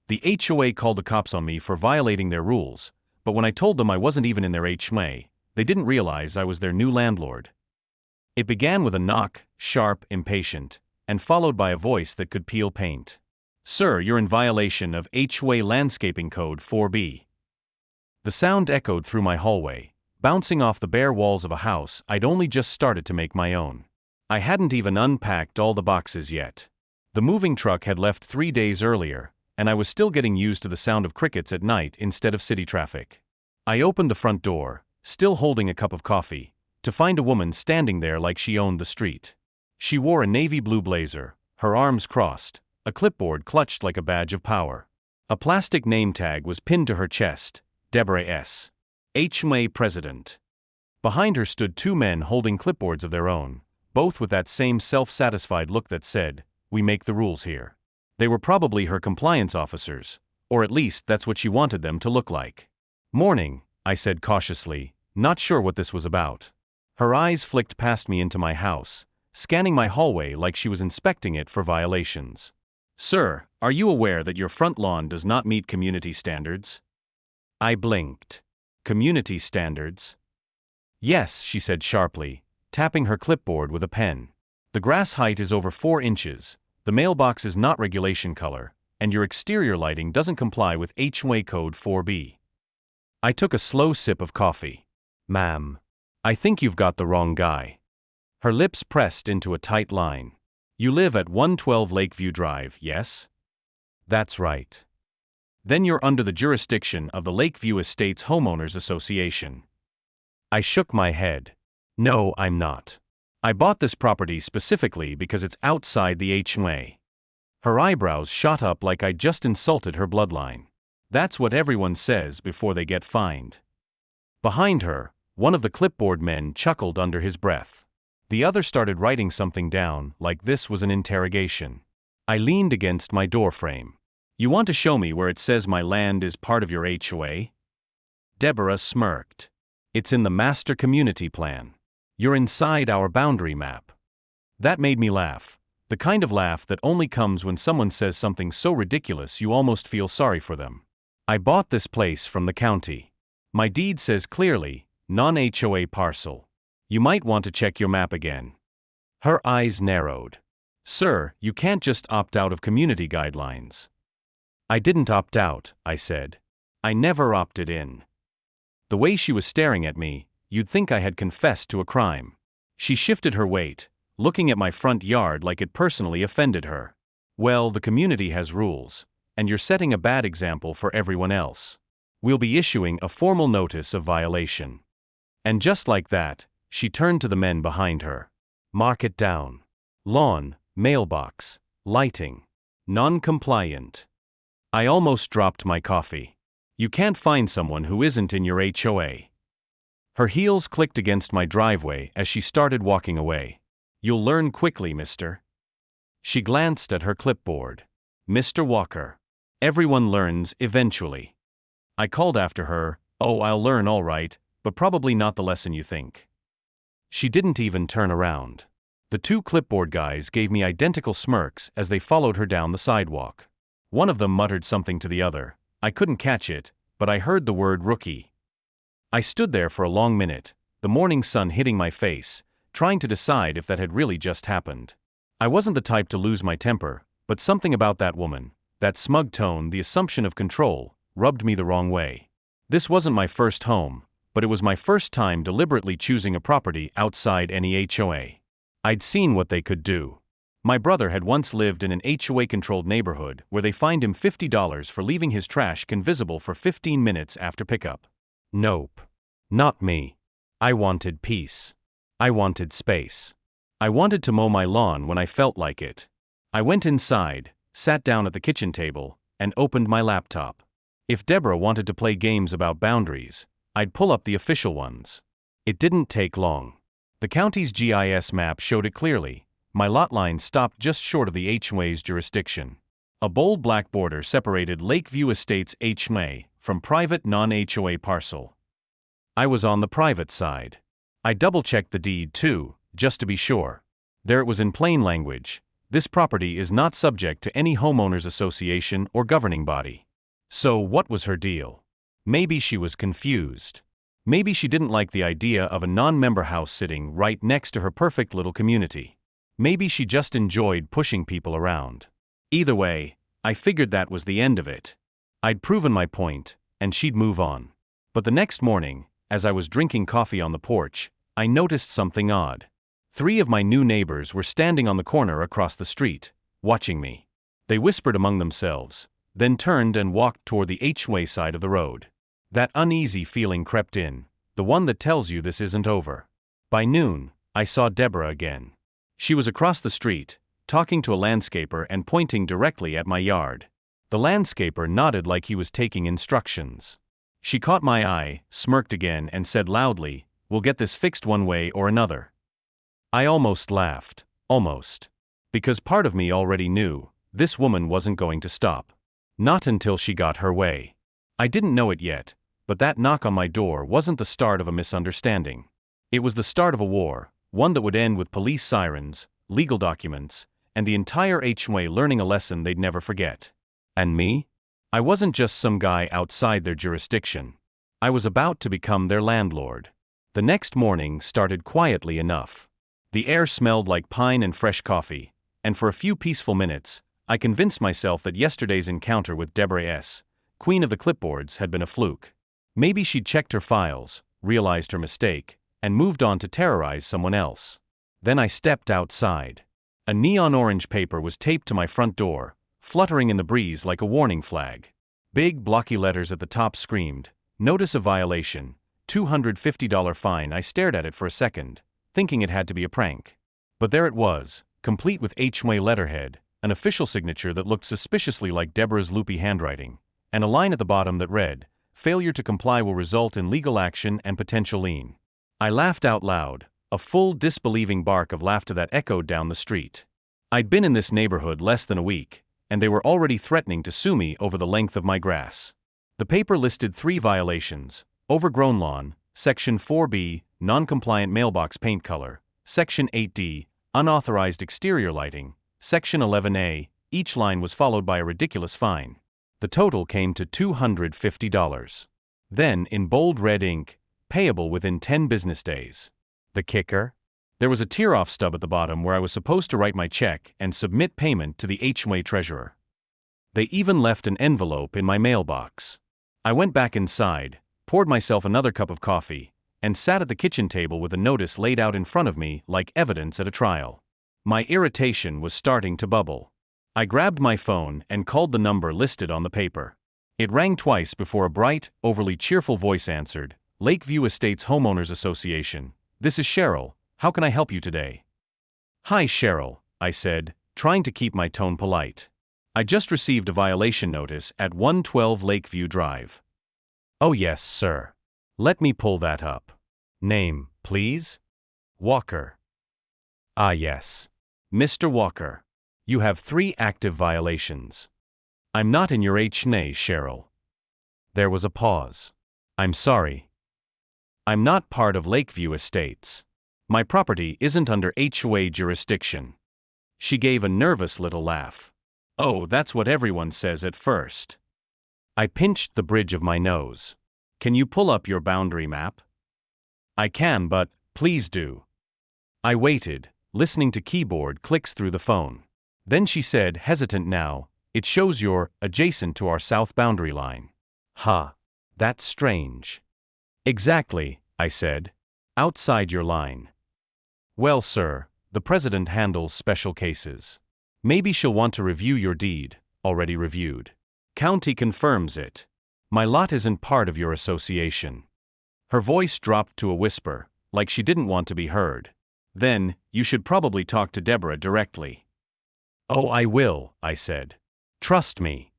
The HOA called the cops on me for violating their rules, but when I told them I wasn't even in their HOA, they didn't realize I was their new landlord. It began with a knock, sharp, impatient, and followed by a voice that could peel paint. "Sir, you're in violation of HOA Landscaping Code 4B. The sound echoed through my hallway, bouncing off the bare walls of a house I'd only just started to make my own. I hadn't even unpacked all the boxes yet. The moving truck had left 3 days earlier, and I was still getting used to the sound of crickets at night instead of city traffic. I opened the front door, still holding a cup of coffee, to find a woman standing there like she owned the street. She wore a navy blue blazer, her arms crossed, a clipboard clutched like a badge of power. A plastic name tag was pinned to her chest, Deborah S. HOA President. Behind her stood 2 men holding clipboards of their own, both with that same self-satisfied look that said, "We make the rules here." They were probably her compliance officers, or at least that's what she wanted them to look like. "Morning," I said cautiously, not sure what this was about. Her eyes flicked past me into my house, scanning my hallway like she was inspecting it for violations. "Sir, are you aware that your front lawn does not meet community standards?" I blinked. Community standards? "Yes," she said sharply, tapping her clipboard with a pen. "The grass height is over 4 inches, the mailbox is not regulation color, and your exterior lighting doesn't comply with HOA Code 4B. I took a slow sip of coffee. "Ma'am, I think you've got the wrong guy." Her lips pressed into a tight line. "You live at 112 Lakeview Drive, yes?" "That's right." "Then you're under the jurisdiction of the Lakeview Estates Homeowners Association." I shook my head. "No, I'm not. I bought this property specifically because it's outside the HOA." Her eyebrows shot up like I'd just insulted her bloodline. "That's what everyone says before they get fined." Behind her, one of the clipboard men chuckled under his breath. The other started writing something down, like this was an interrogation. I leaned against my doorframe. "You want to show me where it says my land is part of your HOA?" Deborah smirked. "It's in the Master Community Plan. You're inside our boundary map." That made me laugh, the kind of laugh that only comes when someone says something so ridiculous you almost feel sorry for them. "I bought this place from the county. My deed says clearly, non-HOA parcel. You might want to check your map again." Her eyes narrowed. "Sir, you can't just opt out of community guidelines." "I didn't opt out," I said. "I never opted in." The way she was staring at me, you'd think I had confessed to a crime. She shifted her weight, looking at my front yard like it personally offended her. "Well, the community has rules, and you're setting a bad example for everyone else. We'll be issuing a formal notice of violation." And just like that, she turned to the men behind her. "Mark it down. Lawn, mailbox, lighting. Non-compliant." I almost dropped my coffee. "You can't find someone who isn't in your HOA." Her heels clicked against my driveway as she started walking away. "You'll learn quickly, mister." She glanced at her clipboard. "Mr. Walker. Everyone learns eventually." I called after her, "Oh, I'll learn all right, but probably not the lesson you think." She didn't even turn around. The 2 clipboard guys gave me identical smirks as they followed her down the sidewalk. One of them muttered something to the other. I couldn't catch it, but I heard the word rookie. I stood there for a long minute, the morning sun hitting my face, trying to decide if that had really just happened. I wasn't the type to lose my temper, but something about that woman, that smug tone, the assumption of control, rubbed me the wrong way. This wasn't my first home, but it was my first time deliberately choosing a property outside any HOA. I'd seen what they could do. My brother had once lived in an HOA-controlled neighborhood where they fined him $50 for leaving his trash invisible for 15 minutes after pickup. Nope. Not me. I wanted peace. I wanted space. I wanted to mow my lawn when I felt like it. I went inside, sat down at the kitchen table, and opened my laptop. If Deborah wanted to play games about boundaries, I'd pull up the official ones. It didn't take long. The county's GIS map showed it clearly. My lot line stopped just short of the HOA's jurisdiction. A bold black border separated Lakeview Estates HOA from private non-HOA parcel. I was on the private side. I double-checked the deed too, just to be sure. There it was in plain language. This property is not subject to any homeowners association or governing body. So what was her deal? Maybe she was confused. Maybe she didn't like the idea of a non-member house sitting right next to her perfect little community. Maybe she just enjoyed pushing people around. Either way, I figured that was the end of it. I'd proven my point, and she'd move on. But the next morning, as I was drinking coffee on the porch, I noticed something odd. 3 of my new neighbors were standing on the corner across the street, watching me. They whispered among themselves, then turned and walked toward the HOA side of the road. That uneasy feeling crept in, the one that tells you this isn't over. By noon, I saw Deborah again. She was across the street, talking to a landscaper and pointing directly at my yard. The landscaper nodded like he was taking instructions. She caught my eye, smirked again, and said loudly, "We'll get this fixed one way or another." I almost laughed, almost. Because part of me already knew, this woman wasn't going to stop. Not until she got her way. I didn't know it yet, but that knock on my door wasn't the start of a misunderstanding. It was the start of a war, one that would end with police sirens, legal documents, and the entire HOA learning a lesson they'd never forget. And me? I wasn't just some guy outside their jurisdiction. I was about to become their landlord. The next morning started quietly enough. The air smelled like pine and fresh coffee, and for a few peaceful minutes, I convinced myself that yesterday's encounter with Deborah S., Queen of the Clipboards, had been a fluke. Maybe she'd checked her files, realized her mistake, and moved on to terrorize someone else. Then I stepped outside. A neon orange paper was taped to my front door, fluttering in the breeze like a warning flag. Big blocky letters at the top screamed, "Notice of violation, $250 fine." I stared at it for a second, thinking it had to be a prank. But there it was, complete with HOA letterhead, an official signature that looked suspiciously like Deborah's loopy handwriting, and a line at the bottom that read, "Failure to comply will result in legal action and potential lien." I laughed out loud, a full disbelieving bark of laughter that echoed down the street. I'd been in this neighborhood less than a week, and they were already threatening to sue me over the length of my grass. The paper listed 3 violations: overgrown lawn, Section 4B, non-compliant mailbox paint color, Section 8D, unauthorized exterior lighting, Section 11A. Each line was followed by a ridiculous fine. The total came to $250. Then, in bold red ink, payable within 10 business days. The kicker? There was a tear-off stub at the bottom where I was supposed to write my check and submit payment to the HOA treasurer. They even left an envelope in my mailbox. I went back inside, poured myself another cup of coffee, and sat at the kitchen table with a notice laid out in front of me like evidence at a trial. My irritation was starting to bubble. I grabbed my phone and called the number listed on the paper. It rang twice before a bright, overly cheerful voice answered, "Lakeview Estates Homeowners Association. This is Cheryl. How can I help you today?" "Hi Cheryl," I said, trying to keep my tone polite. "I just received a violation notice at 112 Lakeview Drive." "Oh yes, sir. Let me pull that up. Name, please?" "Walker." "Ah yes. Mr. Walker. You have 3 active violations." "I'm not in your HOA, Cheryl." There was a pause. "I'm sorry. I'm not part of Lakeview Estates. My property isn't under HOA jurisdiction." She gave a nervous little laugh. "Oh, that's what everyone says at first." I pinched the bridge of my nose. "Can you pull up your boundary map?" "I can, but please do." I waited, listening to keyboard clicks through the phone. Then she said, hesitant now, "It shows you're adjacent to our south boundary line." "Huh. That's strange." "Exactly," I said. "Outside your line." "Well, sir, the president handles special cases. Maybe she'll want to review your deed." "Already reviewed. County confirms it. My lot isn't part of your association." Her voice dropped to a whisper, like she didn't want to be heard. "Then, you should probably talk to Deborah directly." "Oh, I will," I said. "Trust me."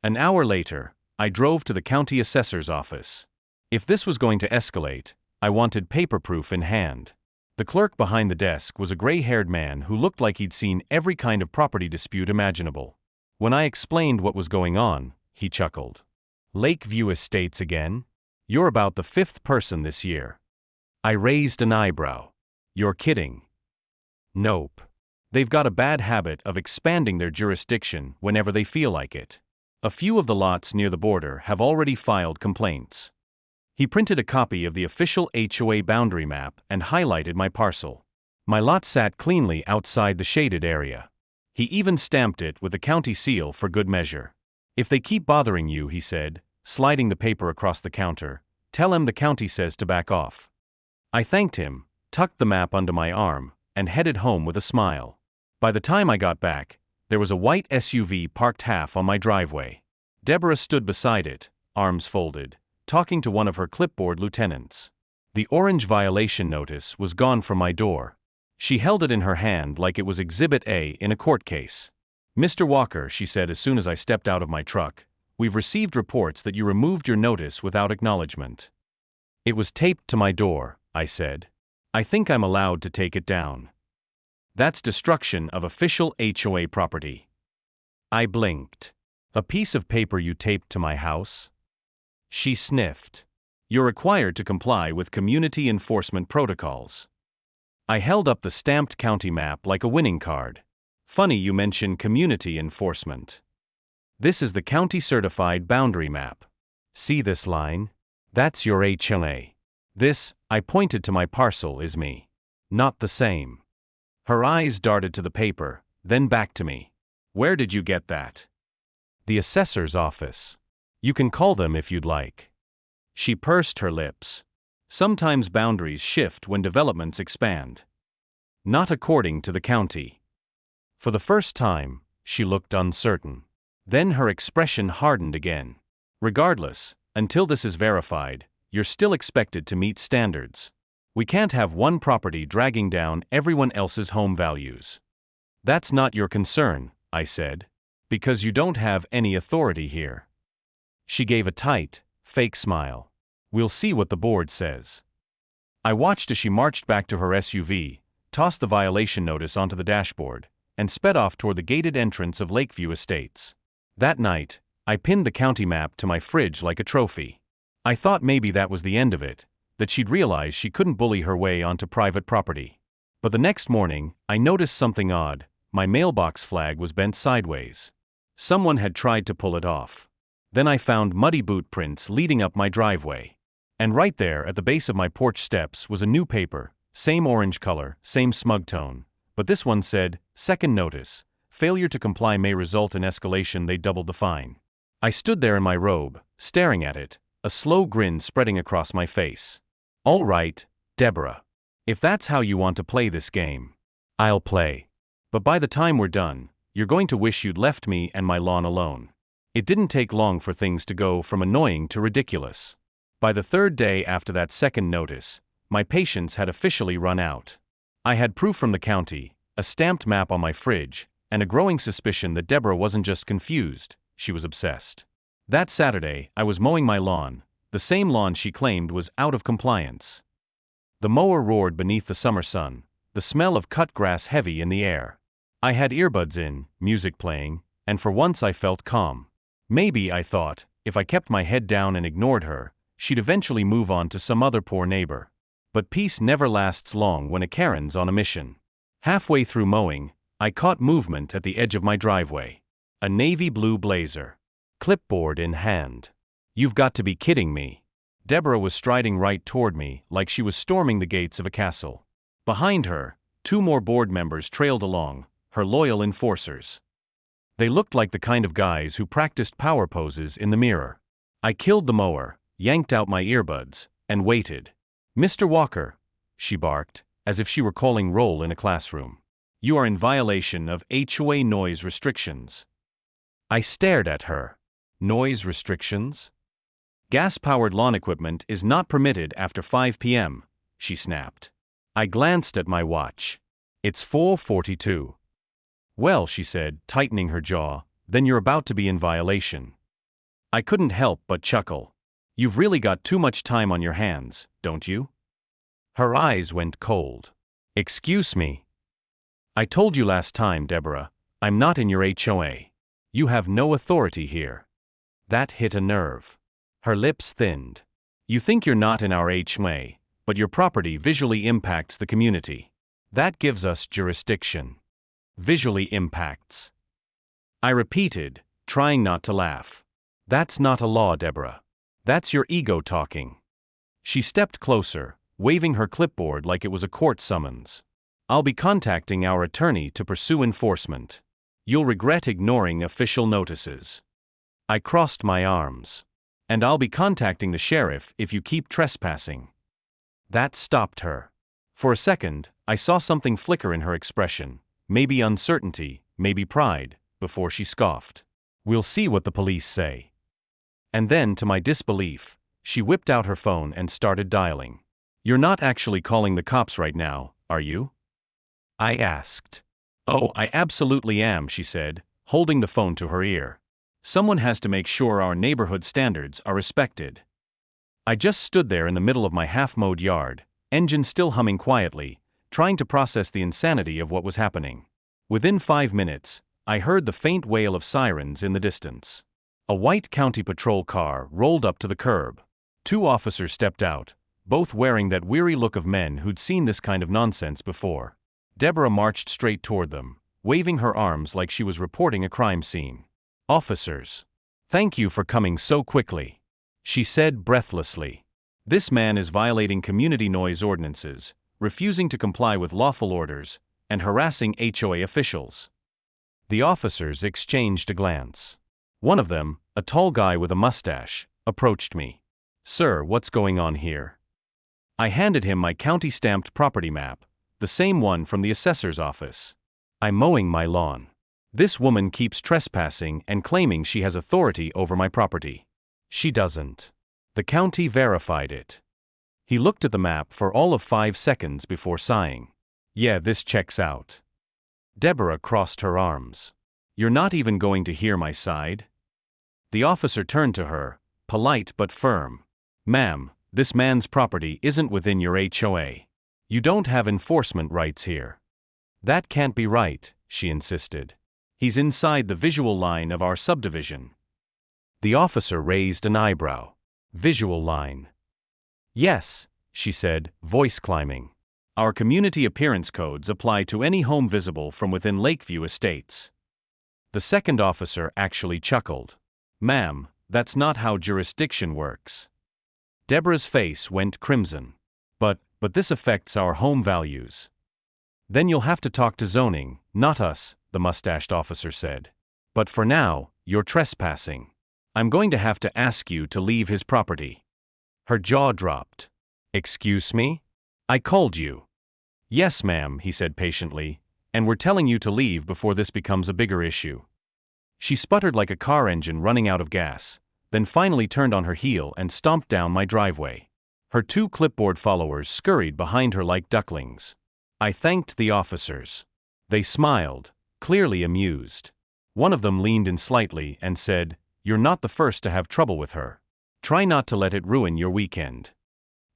An hour later, I drove to the county assessor's office. If this was going to escalate, I wanted paper proof in hand. The clerk behind the desk was a gray-haired man who looked like he'd seen every kind of property dispute imaginable. When I explained what was going on, he chuckled. "Lakeview Estates again? You're about the 5th person this year." I raised an eyebrow. "You're kidding." "Nope. They've got a bad habit of expanding their jurisdiction whenever they feel like it. A few of the lots near the border have already filed complaints. He printed a copy of the official HOA boundary map and highlighted my parcel. My lot sat cleanly outside the shaded area. He even stamped it with the county seal for good measure. If they keep bothering you, he said, sliding the paper across the counter, tell him the county says to back off. I thanked him, tucked the map under my arm, and headed home with a smile. By the time I got back, there was a white SUV parked half on my driveway. Deborah stood beside it, arms folded, talking to one of her clipboard lieutenants. The orange violation notice was gone from my door. She held it in her hand like it was Exhibit A in a court case. Mr. Walker, she said as soon as I stepped out of my truck, we've received reports that you removed your notice without acknowledgement. It was taped to my door, I said. I think I'm allowed to take it down. That's destruction of official HOA property. I blinked. A piece of paper you taped to my house? She sniffed. You're required to comply with community enforcement protocols. I held up the stamped county map like a winning card. Funny you mention community enforcement. This is the county certified boundary map. See this line? That's your HOA. This, I pointed to my parcel, is me. Not the same. Her eyes darted to the paper, then back to me. Where did you get that? The assessor's office. You can call them if you'd like. She pursed her lips. Sometimes boundaries shift when developments expand. Not according to the county. For the first time, she looked uncertain. Then her expression hardened again. Regardless, until this is verified, you're still expected to meet standards. We can't have one property dragging down everyone else's home values. That's not your concern, I said, because you don't have any authority here. She gave a tight, fake smile. We'll see what the board says. I watched as she marched back to her SUV, tossed the violation notice onto the dashboard, and sped off toward the gated entrance of Lakeview Estates. That night, I pinned the county map to my fridge like a trophy. I thought maybe that was the end of it, that she'd realize she couldn't bully her way onto private property. But the next morning, I noticed something odd. My mailbox flag was bent sideways. Someone had tried to pull it off. Then I found muddy boot prints leading up my driveway. And right there at the base of my porch steps was a new paper, same orange color, same smug tone, but this one said, "Second notice. Failure to comply may result in escalation." They doubled the fine. I stood there in my robe, staring at it, a slow grin spreading across my face. All right, Deborah. If that's how you want to play this game, I'll play. But by the time we're done, you're going to wish you'd left me and my lawn alone. It didn't take long for things to go from annoying to ridiculous. By the third day after that second notice, my patience had officially run out. I had proof from the county, a stamped map on my fridge, and a growing suspicion that Deborah wasn't just confused, she was obsessed. That Saturday, I was mowing my lawn, the same lawn she claimed was out of compliance. The mower roared beneath the summer sun, the smell of cut grass heavy in the air. I had earbuds in, music playing, and for once I felt calm. Maybe, I thought, if I kept my head down and ignored her, she'd eventually move on to some other poor neighbor. But peace never lasts long when a Karen's on a mission. Halfway through mowing, I caught movement at the edge of my driveway. A navy blue blazer. Clipboard in hand. You've got to be kidding me. Deborah was striding right toward me like she was storming the gates of a castle. Behind her, 2 more board members trailed along, her loyal enforcers. They looked like the kind of guys who practiced power poses in the mirror. I killed the mower, yanked out my earbuds, and waited. "Mr. Walker," she barked, as if she were calling roll in a classroom. "You are in violation of HOA noise restrictions." I stared at her. Noise restrictions? "Gas-powered lawn equipment is not permitted after 5 p.m., she snapped. I glanced at my watch. It's 4:42. "Well," she said, tightening her jaw, "then you're about to be in violation." I couldn't help but chuckle. "You've really got too much time on your hands, don't you?" Her eyes went cold. "Excuse me." "I told you last time, Deborah, I'm not in your HOA. You have no authority here." That hit a nerve. Her lips thinned. "You think you're not in our HOA, but your property visually impacts the community. That gives us jurisdiction." Visually impacts. I repeated, trying not to laugh. That's not a law, Deborah. That's your ego talking. She stepped closer, waving her clipboard like it was a court summons. I'll be contacting our attorney to pursue enforcement. You'll regret ignoring official notices. I crossed my arms. And I'll be contacting the sheriff if you keep trespassing. That stopped her. For a second, I saw something flicker in her expression, maybe uncertainty, maybe pride, before she scoffed. We'll see what the police say. And then, to my disbelief, she whipped out her phone and started dialing. You're not actually calling the cops right now, are you? I asked. Oh, I absolutely am, she said, holding the phone to her ear. Someone has to make sure our neighborhood standards are respected. I just stood there in the middle of my half-mowed yard, engine still humming quietly, trying to process the insanity of what was happening. Within 5 minutes, I heard the faint wail of sirens in the distance. A white county patrol car rolled up to the curb. 2 officers stepped out, both wearing that weary look of men who'd seen this kind of nonsense before. Deborah marched straight toward them, waving her arms like she was reporting a crime scene. Officers, thank you for coming so quickly, she said breathlessly. This man is violating community noise ordinances, refusing to comply with lawful orders, and harassing HOA officials. The officers exchanged a glance. One of them, a tall guy with a mustache, approached me. Sir, what's going on here? I handed him my county-stamped property map, the same one from the assessor's office. I'm mowing my lawn. This woman keeps trespassing and claiming she has authority over my property. She doesn't. The county verified it. He looked at the map for all of 5 seconds before sighing. Yeah, this checks out. Deborah crossed her arms. You're not even going to hear my side? The officer turned to her, polite but firm. Ma'am, this man's property isn't within your HOA. You don't have enforcement rights here. That can't be right, she insisted. He's inside the visual line of our subdivision. The officer raised an eyebrow. Visual line. Yes, she said, voice climbing. Our community appearance codes apply to any home visible from within Lakeview Estates. The second officer actually chuckled. Ma'am, that's not how jurisdiction works. Deborah's face went crimson. But this affects our home values. Then you'll have to talk to zoning, not us, the mustached officer said. But for now, you're trespassing. I'm going to have to ask you to leave his property. Her jaw dropped. Excuse me? I called you. Yes, ma'am, he said patiently, and we're telling you to leave before this becomes a bigger issue. She sputtered like a car engine running out of gas, then finally turned on her heel and stomped down my driveway. Her 2 clipboard followers scurried behind her like ducklings. I thanked the officers. They smiled, clearly amused. One of them leaned in slightly and said, You're not the first to have trouble with her. Try not to let it ruin your weekend.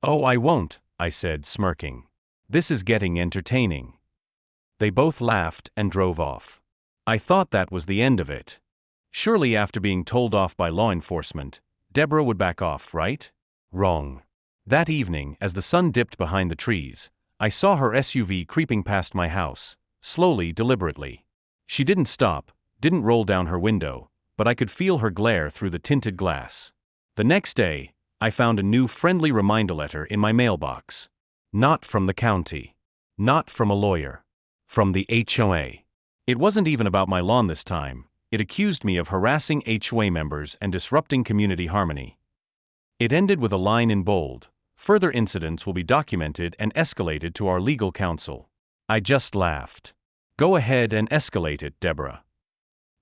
Oh, I won't, I said, smirking. This is getting entertaining. They both laughed and drove off. I thought that was the end of it. Surely after being told off by law enforcement, Deborah would back off, right? Wrong. That evening, as the sun dipped behind the trees, I saw her SUV creeping past my house, slowly, deliberately. She didn't stop, didn't roll down her window, but I could feel her glare through the tinted glass. The next day, I found a new friendly reminder letter in my mailbox. Not from the county. Not from a lawyer. From the HOA. It wasn't even about my lawn this time. It accused me of harassing HOA members and disrupting community harmony. It ended with a line in bold. Further incidents will be documented and escalated to our legal counsel. I just laughed. Go ahead and escalate it, Deborah.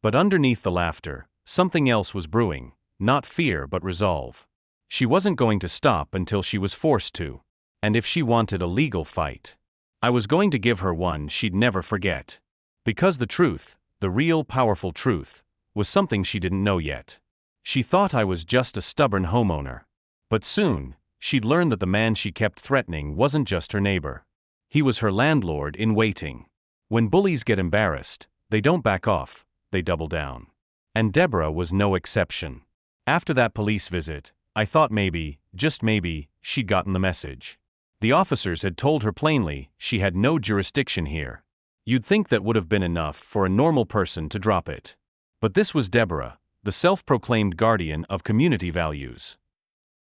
But underneath the laughter, something else was brewing, not fear but resolve. She wasn't going to stop until she was forced to. And if she wanted a legal fight, I was going to give her one she'd never forget. Because the truth, the real powerful truth, was something she didn't know yet. She thought I was just a stubborn homeowner. But soon, she'd learn that the man she kept threatening wasn't just her neighbor. He was her landlord in waiting. When bullies get embarrassed, they don't back off, they double down. And Deborah was no exception. After that police visit, I thought maybe, just maybe, she'd gotten the message. The officers had told her plainly she had no jurisdiction here. You'd think that would have been enough for a normal person to drop it. But this was Deborah, the self-proclaimed guardian of community values.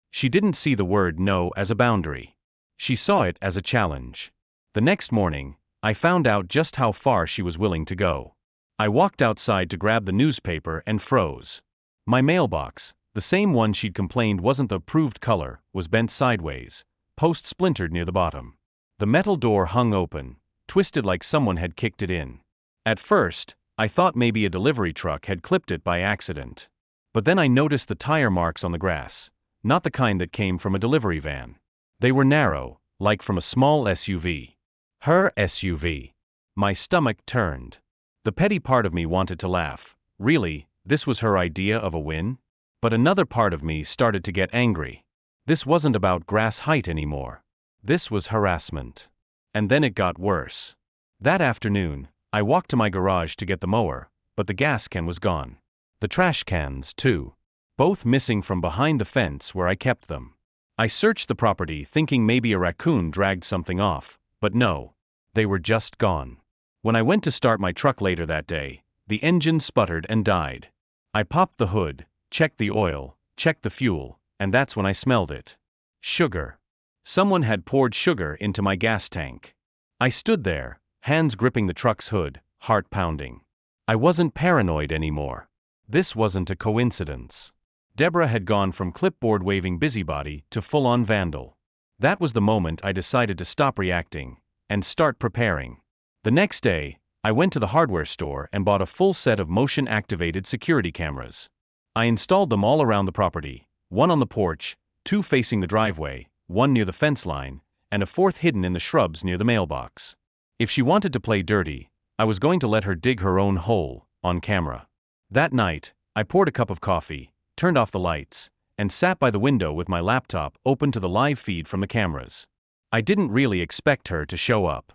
She didn't see the word no as a boundary. She saw it as a challenge. The next morning, I found out just how far she was willing to go. I walked outside to grab the newspaper and froze. My mailbox, the same one she'd complained wasn't the approved color, was bent sideways, post splintered near the bottom. The metal door hung open, twisted like someone had kicked it in. At first, I thought maybe a delivery truck had clipped it by accident. But then I noticed the tire marks on the grass, not the kind that came from a delivery van. They were narrow, like from a small SUV. Her SUV. My stomach turned. The petty part of me wanted to laugh. Really, this was her idea of a win? But another part of me started to get angry. This wasn't about grass height anymore. This was harassment. And then it got worse. That afternoon, I walked to my garage to get the mower, but the gas can was gone. The trash cans, too. Both missing from behind the fence where I kept them. I searched the property thinking maybe a raccoon dragged something off, but no. They were just gone. When I went to start my truck later that day, the engine sputtered and died. I popped the hood, checked the oil, checked the fuel, and that's when I smelled it. Sugar. Someone had poured sugar into my gas tank. I stood there, hands gripping the truck's hood, heart pounding. I wasn't paranoid anymore. This wasn't a coincidence. Deborah had gone from clipboard-waving busybody to full-on vandal. That was the moment I decided to stop reacting and start preparing. The next day, I went to the hardware store and bought a full set of motion-activated security cameras. I installed them all around the property, one on the porch, two facing the driveway, one near the fence line, and a fourth hidden in the shrubs near the mailbox. If she wanted to play dirty, I was going to let her dig her own hole, on camera. That night, I poured a cup of coffee, turned off the lights, and sat by the window with my laptop open to the live feed from the cameras. I didn't really expect her to show up.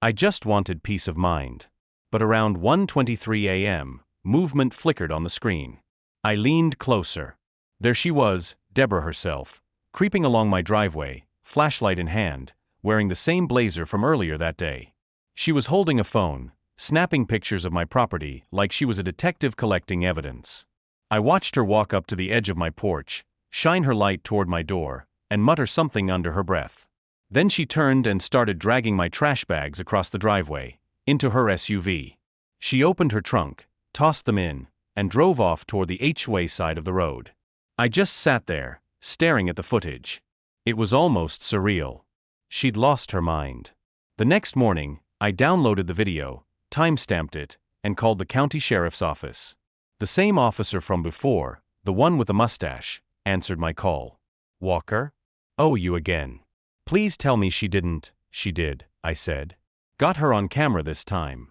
I just wanted peace of mind. But around 1:23 a.m., movement flickered on the screen. I leaned closer. There she was, Deborah herself, creeping along my driveway, flashlight in hand, wearing the same blazer from earlier that day. She was holding a phone, snapping pictures of my property like she was a detective collecting evidence. I watched her walk up to the edge of my porch, shine her light toward my door, and mutter something under her breath. Then she turned and started dragging my trash bags across the driveway, into her SUV. She opened her trunk, tossed them in, and drove off toward the HOA side of the road. I just sat there, staring at the footage. It was almost surreal. She'd lost her mind. The next morning, I downloaded the video, timestamped it, and called the county sheriff's office. The same officer from before, the one with the mustache, answered my call. "Walker? Oh, you again. Please tell me she didn't." "She did," I said. "Got her on camera this time."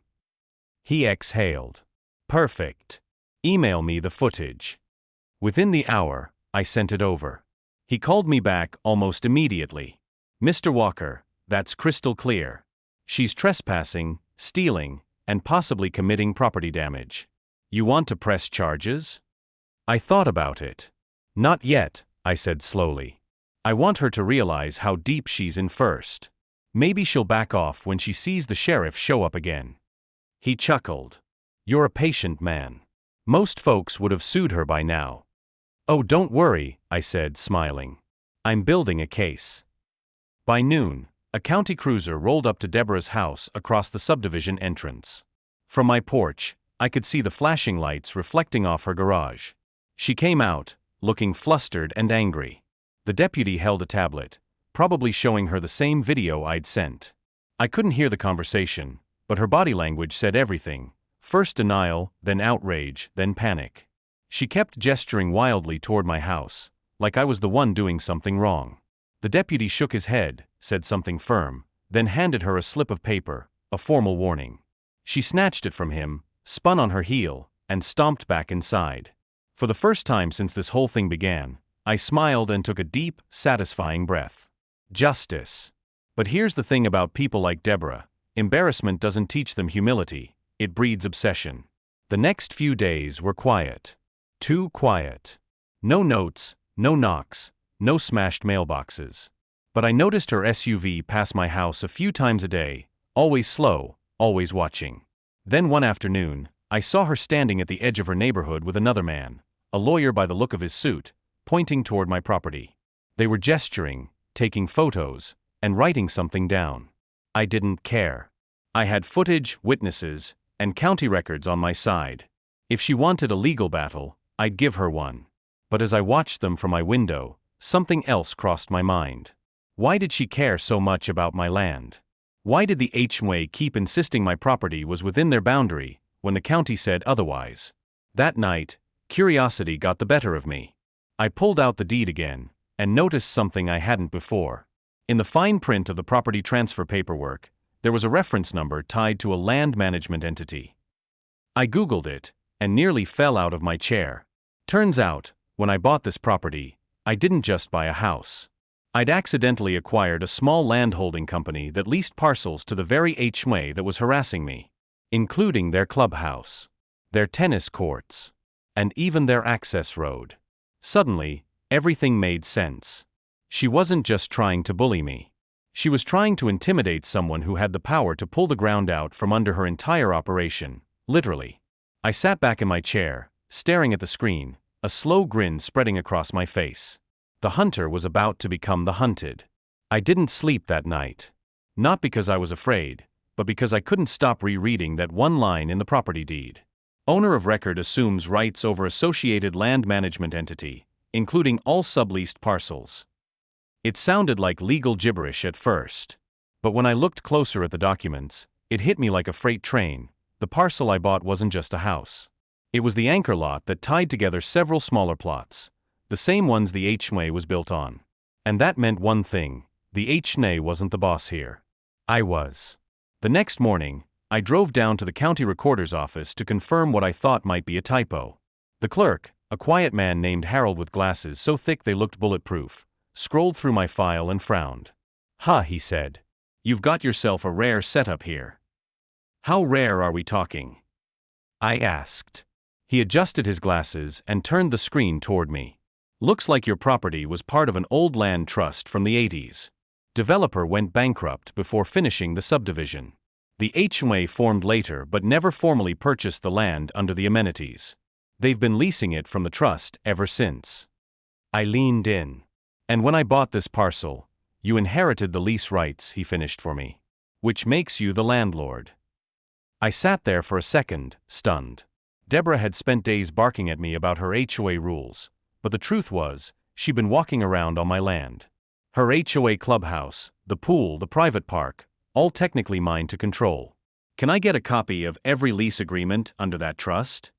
He exhaled. "Perfect. Email me the footage." Within the hour, I sent it over. He called me back almost immediately. "Mr. Walker, that's crystal clear. She's trespassing, stealing, and possibly committing property damage. You want to press charges?" I thought about it. "Not yet," I said slowly. "I want her to realize how deep she's in first. Maybe she'll back off when she sees the sheriff show up again." He chuckled. "You're a patient man. Most folks would have sued her by now." "Oh, don't worry," I said, smiling. "I'm building a case." By noon, a county cruiser rolled up to Deborah's house across the subdivision entrance. From my porch, I could see the flashing lights reflecting off her garage. She came out, looking flustered and angry. The deputy held a tablet, probably showing her the same video I'd sent. I couldn't hear the conversation, but her body language said everything. First denial, then outrage, then panic. She kept gesturing wildly toward my house, like I was the one doing something wrong. The deputy shook his head, said something firm, then handed her a slip of paper, a formal warning. She snatched it from him, spun on her heel, and stomped back inside. For the first time since this whole thing began, I smiled and took a deep, satisfying breath. Justice. But here's the thing about people like Deborah: embarrassment doesn't teach them humility, it breeds obsession. The next few days were quiet. Too quiet. No notes, no knocks, no smashed mailboxes. But I noticed her SUV pass my house a few times a day, always slow, always watching. Then one afternoon, I saw her standing at the edge of her neighborhood with another man, a lawyer by the look of his suit, pointing toward my property. They were gesturing, taking photos, and writing something down. I didn't care. I had footage, witnesses, and county records on my side. If she wanted a legal battle, I'd give her one. But as I watched them from my window, something else crossed my mind. Why did she care so much about my land? Why did the HOA keep insisting my property was within their boundary, when the county said otherwise? That night, curiosity got the better of me. I pulled out the deed again, and noticed something I hadn't before. In the fine print of the property transfer paperwork, there was a reference number tied to a land management entity. I Googled it, and nearly fell out of my chair. Turns out, when I bought this property, I didn't just buy a house. I'd accidentally acquired a small landholding company that leased parcels to the very HOA that was harassing me, including their clubhouse, their tennis courts, and even their access road. Suddenly, everything made sense. She wasn't just trying to bully me. She was trying to intimidate someone who had the power to pull the ground out from under her entire operation, literally. I sat back in my chair, staring at the screen, a slow grin spreading across my face. The hunter was about to become the hunted. I didn't sleep that night. Not because I was afraid, but because I couldn't stop rereading that one line in the property deed. Owner of record assumes rights over associated land management entity, including all subleased parcels. It sounded like legal gibberish at first. But when I looked closer at the documents, it hit me like a freight train. The parcel I bought wasn't just a house. It was the anchor lot that tied together several smaller plots, the same ones the HOA was built on. And that meant one thing: the HOA wasn't the boss here. I was. The next morning, I drove down to the county recorder's office to confirm what I thought might be a typo. The clerk, a quiet man named Harold with glasses so thick they looked bulletproof, scrolled through my file and frowned. "Ha," he said. "You've got yourself a rare setup here." "How rare are we talking?" I asked. He adjusted his glasses and turned the screen toward me. "Looks like your property was part of an old land trust from the 80s. Developer went bankrupt before finishing the subdivision. The HOA formed later but never formally purchased the land under the amenities. They've been leasing it from the trust ever since." I leaned in. "And when I bought this parcel, you inherited the lease rights," he finished for me. "Which makes you the landlord." I sat there for a second, stunned. Deborah had spent days barking at me about her HOA rules, but the truth was, she'd been walking around on my land. Her HOA clubhouse, the pool, the private park, all technically mine to control. "Can I get a copy of every lease agreement under that trust?"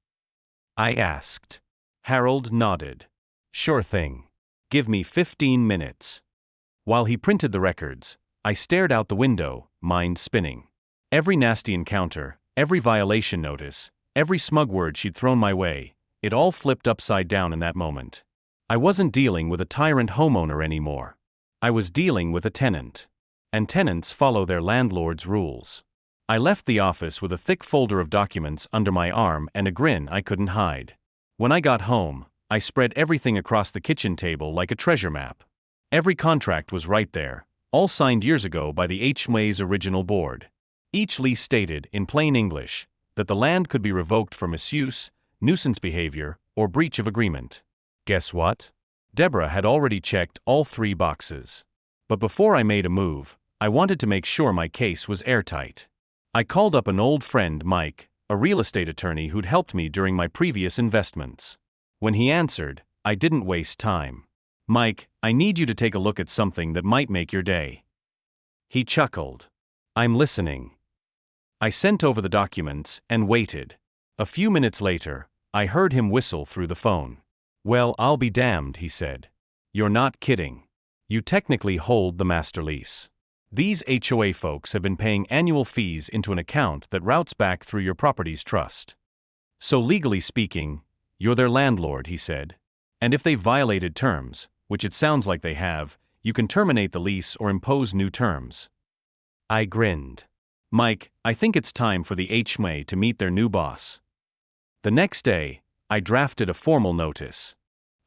I asked. Harold nodded. "Sure thing. Give me 15 minutes. While he printed the records, I stared out the window, mind spinning. Every nasty encounter, every violation notice, every smug word she'd thrown my way, it all flipped upside down in that moment. I wasn't dealing with a tyrant homeowner anymore. I was dealing with a tenant. And tenants follow their landlord's rules. I left the office with a thick folder of documents under my arm and a grin I couldn't hide. When I got home, I spread everything across the kitchen table like a treasure map. Every contract was right there, all signed years ago by the HOA's original board. Each lease stated, in plain English, that the land could be revoked for misuse, nuisance behavior, or breach of agreement. Guess what? Deborah had already checked all 3 boxes. But before I made a move, I wanted to make sure my case was airtight. I called up an old friend, Mike, a real estate attorney who'd helped me during my previous investments. When he answered, I didn't waste time. "Mike, I need you to take a look at something that might make your day." He chuckled. "I'm listening." I sent over the documents and waited. A few minutes later, I heard him whistle through the phone. "Well, I'll be damned," he said. "You're not kidding. You technically hold the master lease. These HOA folks have been paying annual fees into an account that routes back through your property's trust. So legally speaking, you're their landlord," he said. "And if they've violated terms, which it sounds like they have, you can terminate the lease or impose new terms." I grinned. "Mike, I think it's time for the HOA to meet their new boss." The next day, I drafted a formal notice.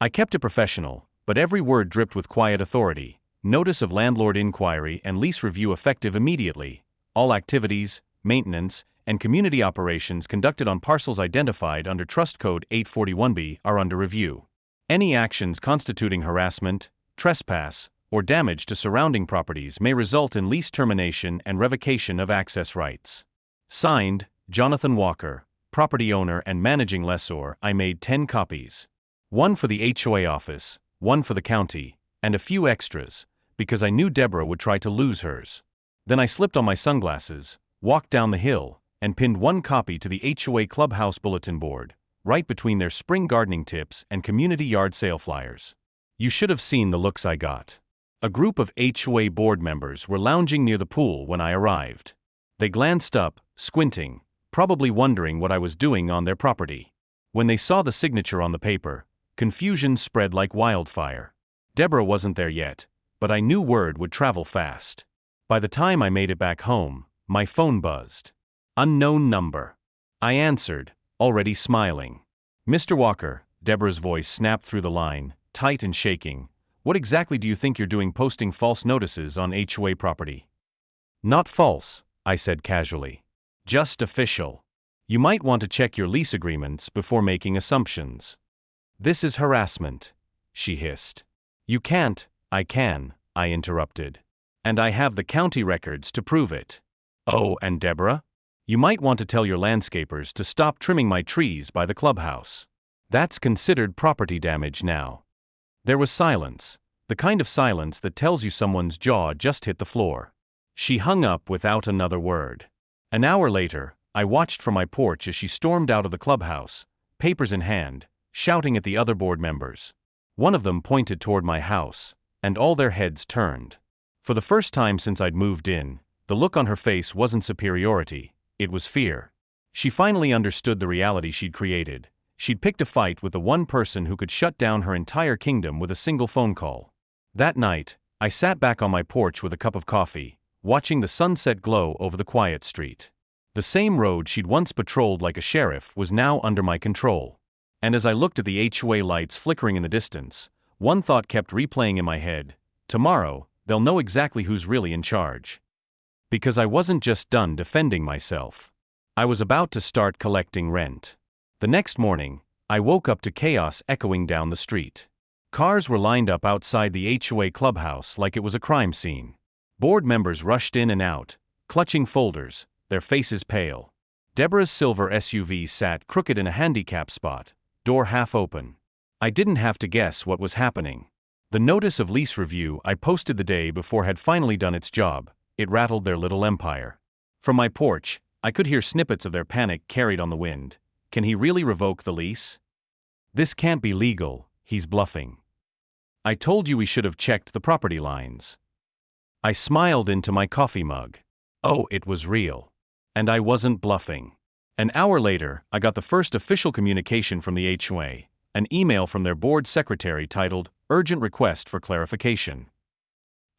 I kept it professional, but every word dripped with quiet authority. Notice of landlord inquiry and lease review effective immediately. All activities, maintenance, and community operations conducted on parcels identified under Trust Code 841B are under review. Any actions constituting harassment, trespass, or damage to surrounding properties may result in lease termination and revocation of access rights. Signed, Jonathan Walker, property owner and managing lessor. I made 10 copies. One for the HOA office, one for the county, and a few extras, because I knew Deborah would try to lose hers. Then I slipped on my sunglasses, walked down the hill, and pinned one copy to the HOA clubhouse bulletin board, right between their spring gardening tips and community yard sale flyers. You should have seen the looks I got. A group of HOA board members were lounging near the pool when I arrived. They glanced up, squinting, probably wondering what I was doing on their property. When they saw the signature on the paper, confusion spread like wildfire. Deborah wasn't there yet, but I knew word would travel fast. By the time I made it back home, my phone buzzed. Unknown number. I answered, already smiling. Mr. Walker, Deborah's voice snapped through the line, tight and shaking. What exactly do you think you're doing posting false notices on HOA property? Not false, I said casually. Just official. You might want to check your lease agreements before making assumptions. This is harassment, she hissed. You can't. I can, I interrupted. And I have the county records to prove it. Oh, and Deborah? You might want to tell your landscapers to stop trimming my trees by the clubhouse. That's considered property damage now. There was silence, the kind of silence that tells you someone's jaw just hit the floor. She hung up without another word. An hour later, I watched from my porch as she stormed out of the clubhouse, papers in hand, shouting at the other board members. One of them pointed toward my house, and all their heads turned. For the first time since I'd moved in, the look on her face wasn't superiority, it was fear. She finally understood the reality she'd created. She'd picked a fight with the one person who could shut down her entire kingdom with a single phone call. That night, I sat back on my porch with a cup of coffee, watching the sunset glow over the quiet street. The same road she'd once patrolled like a sheriff was now under my control. And as I looked at the HOA lights flickering in the distance, one thought kept replaying in my head: tomorrow, they'll know exactly who's really in charge. Because I wasn't just done defending myself. I was about to start collecting rent. The next morning, I woke up to chaos echoing down the street. Cars were lined up outside the HOA clubhouse like it was a crime scene. Board members rushed in and out, clutching folders, their faces pale. Deborah's silver SUV sat crooked in a handicap spot, door half open. I didn't have to guess what was happening. The notice of lease review I posted the day before had finally done its job. It rattled their little empire. From my porch, I could hear snippets of their panic carried on the wind. Can he really revoke the lease? This can't be legal, he's bluffing. I told you we should have checked the property lines. I smiled into my coffee mug. Oh, it was real. And I wasn't bluffing. An hour later, I got the first official communication from the HOA, an email from their board secretary titled, Urgent Request for Clarification.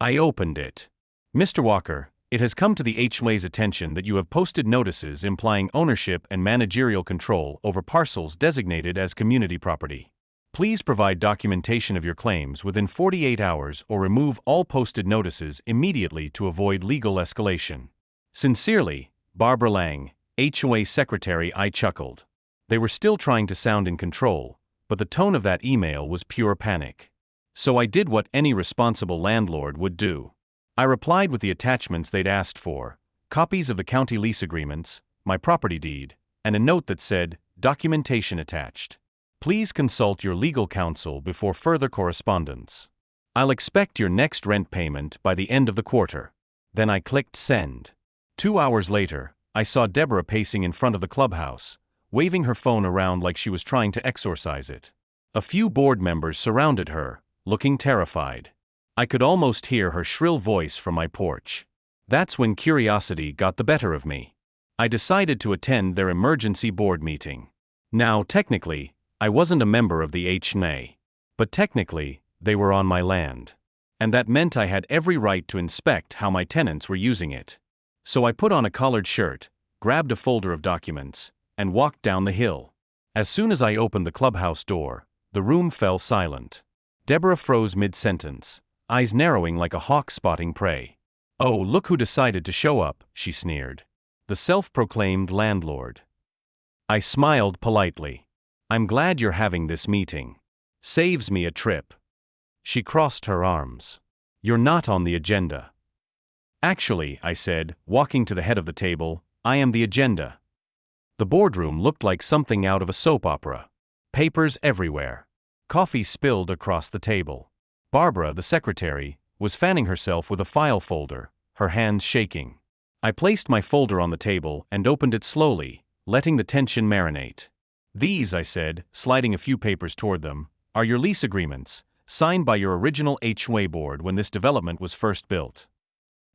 I opened it. Mr. Walker, it has come to the HOA's attention that you have posted notices implying ownership and managerial control over parcels designated as community property. Please provide documentation of your claims within 48 hours or remove all posted notices immediately to avoid legal escalation. Sincerely, Barbara Lang, HOA Secretary. I chuckled. They were still trying to sound in control, but the tone of that email was pure panic. So I did what any responsible landlord would do. I replied with the attachments they'd asked for, copies of the county lease agreements, my property deed, and a note that said, documentation attached. Please consult your legal counsel before further correspondence. I'll expect your next rent payment by the end of the quarter. Then I clicked send. 2 hours later, I saw Deborah pacing in front of the clubhouse, waving her phone around like she was trying to exorcise it. A few board members surrounded her, looking terrified. I could almost hear her shrill voice from my porch. That's when curiosity got the better of me. I decided to attend their emergency board meeting. Now, technically, I wasn't a member of the HOA, but technically, they were on my land. And that meant I had every right to inspect how my tenants were using it. So I put on a collared shirt, grabbed a folder of documents, and walked down the hill. As soon as I opened the clubhouse door, the room fell silent. Deborah froze mid-sentence, eyes narrowing like a hawk spotting prey. Oh, look who decided to show up, she sneered. the self-proclaimed landlord. I smiled politely. I'm glad you're having this meeting. Saves me a trip. She crossed her arms. You're not on the agenda. Actually, I said, walking to the head of the table, I am the agenda. The boardroom looked like something out of a soap opera. Papers everywhere. Coffee spilled across the table. Barbara, the secretary, was fanning herself with a file folder, her hands shaking. I placed my folder on the table and opened it slowly, letting the tension marinate. These, I said, sliding a few papers toward them, are your lease agreements, signed by your original HOA board when this development was first built.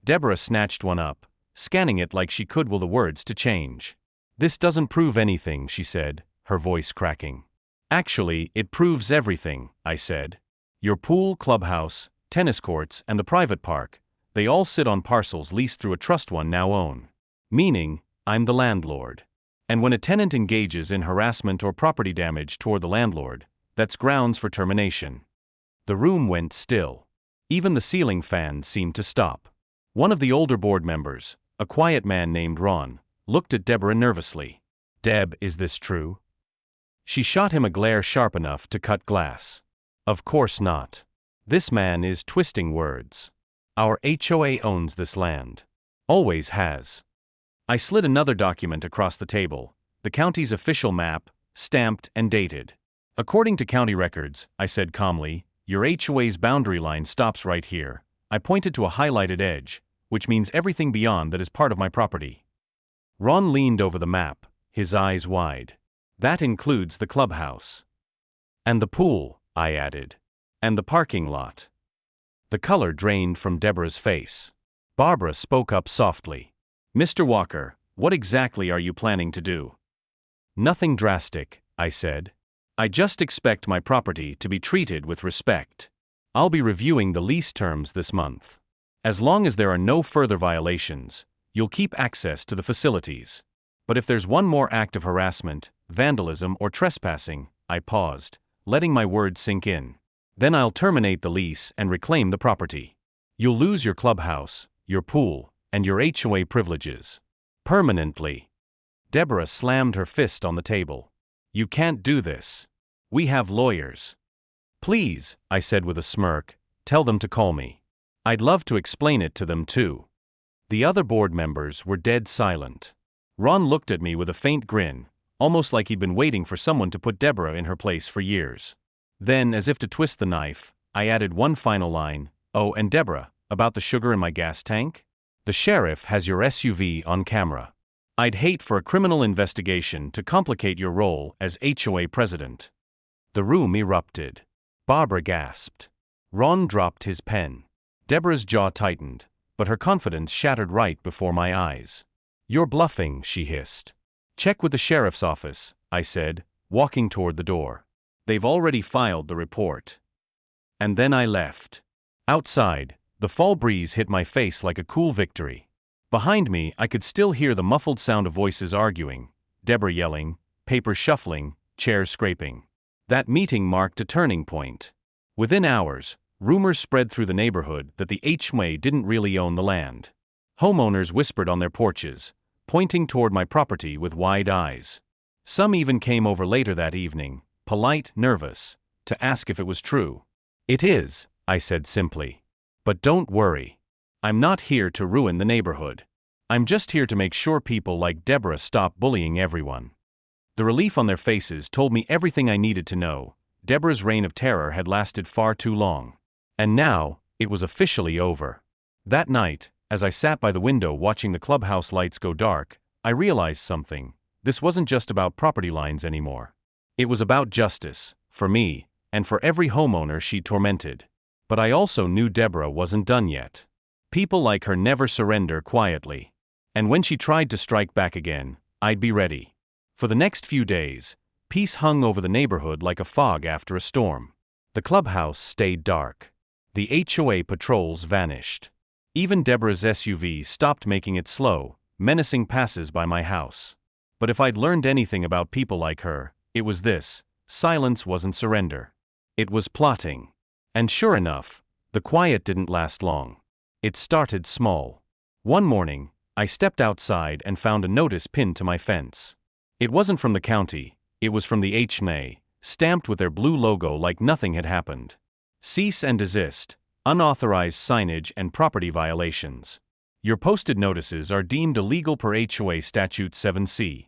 Deborah snatched one up, scanning it like she could will the words to change. This doesn't prove anything, she said, her voice cracking. Actually, it proves everything, I said. Your pool, clubhouse, tennis courts, and the private park, they all sit on parcels leased through a trust one now own. Meaning, I'm the landlord. And when a tenant engages in harassment or property damage toward the landlord, that's grounds for termination. The room went still. Even the ceiling fan seemed to stop. One of the older board members, a quiet man named Ron, looked at Deborah nervously. Deb, is this true? She shot him a glare sharp enough to cut glass. Of course not. This man is twisting words. Our HOA owns this land. Always has. I slid another document across the table, the county's official map, stamped and dated. According to county records, I said calmly, your HOA's boundary line stops right here. I pointed to a highlighted edge, which means everything beyond that is part of my property. Ron leaned over the map, his eyes wide. That includes the clubhouse. And the pool, I added. And the parking lot. The color drained from Deborah's face. Barbara spoke up softly. Mr. Walker, what exactly are you planning to do? Nothing drastic, I said. I just expect my property to be treated with respect. I'll be reviewing the lease terms this month. As long as there are no further violations, you'll keep access to the facilities. But if there's one more act of harassment, vandalism, or trespassing, I paused, letting my words sink in. Then I'll terminate the lease and reclaim the property. You'll lose your clubhouse, your pool, and your HOA privileges. Permanently. Deborah slammed her fist on the table. You can't do this. We have lawyers. Please, I said with a smirk, tell them to call me. I'd love to explain it to them too. The other board members were dead silent. Ron looked at me with a faint grin, almost like he'd been waiting for someone to put Deborah in her place for years. Then, as if to twist the knife, I added one final line. Oh, and Deborah, about the sugar in my gas tank? The sheriff has your SUV on camera. I'd hate for a criminal investigation to complicate your role as HOA president. The room erupted. Barbara gasped. Ron dropped his pen. Deborah's jaw tightened, but her confidence shattered right before my eyes. You're bluffing, she hissed. Check with the sheriff's office, I said, walking toward the door. They've already filed the report. And then I left. Outside, the fall breeze hit my face like a cool victory. Behind me, I could still hear the muffled sound of voices arguing, Deborah yelling, papers shuffling, chairs scraping. That meeting marked a turning point. Within hours, rumors spread through the neighborhood that the HOA didn't really own the land. Homeowners whispered on their porches, pointing toward my property with wide eyes. Some even came over later that evening, polite, nervous, to ask if it was true. It is, I said simply. But don't worry. I'm not here to ruin the neighborhood. I'm just here to make sure people like Deborah stop bullying everyone. The relief on their faces told me everything I needed to know. Deborah's reign of terror had lasted far too long. And now, it was officially over. That night, as I sat by the window watching the clubhouse lights go dark, I realized something. This wasn't just about property lines anymore. It was about justice, for me, and for every homeowner she tormented. But I also knew Deborah wasn't done yet. People like her never surrender quietly. And when she tried to strike back again, I'd be ready. For the next few days, peace hung over the neighborhood like a fog after a storm. The clubhouse stayed dark. The HOA patrols vanished. Even Deborah's SUV stopped making its slow, menacing passes by my house. But if I'd learned anything about people like her, it was this: silence wasn't surrender. It was plotting. And sure enough, the quiet didn't last long. It started small. One morning, I stepped outside and found a notice pinned to my fence. It wasn't from the county, it was from the HOA, stamped with their blue logo like nothing had happened. Cease and desist, unauthorized signage and property violations. Your posted notices are deemed illegal per HOA Statute 7C.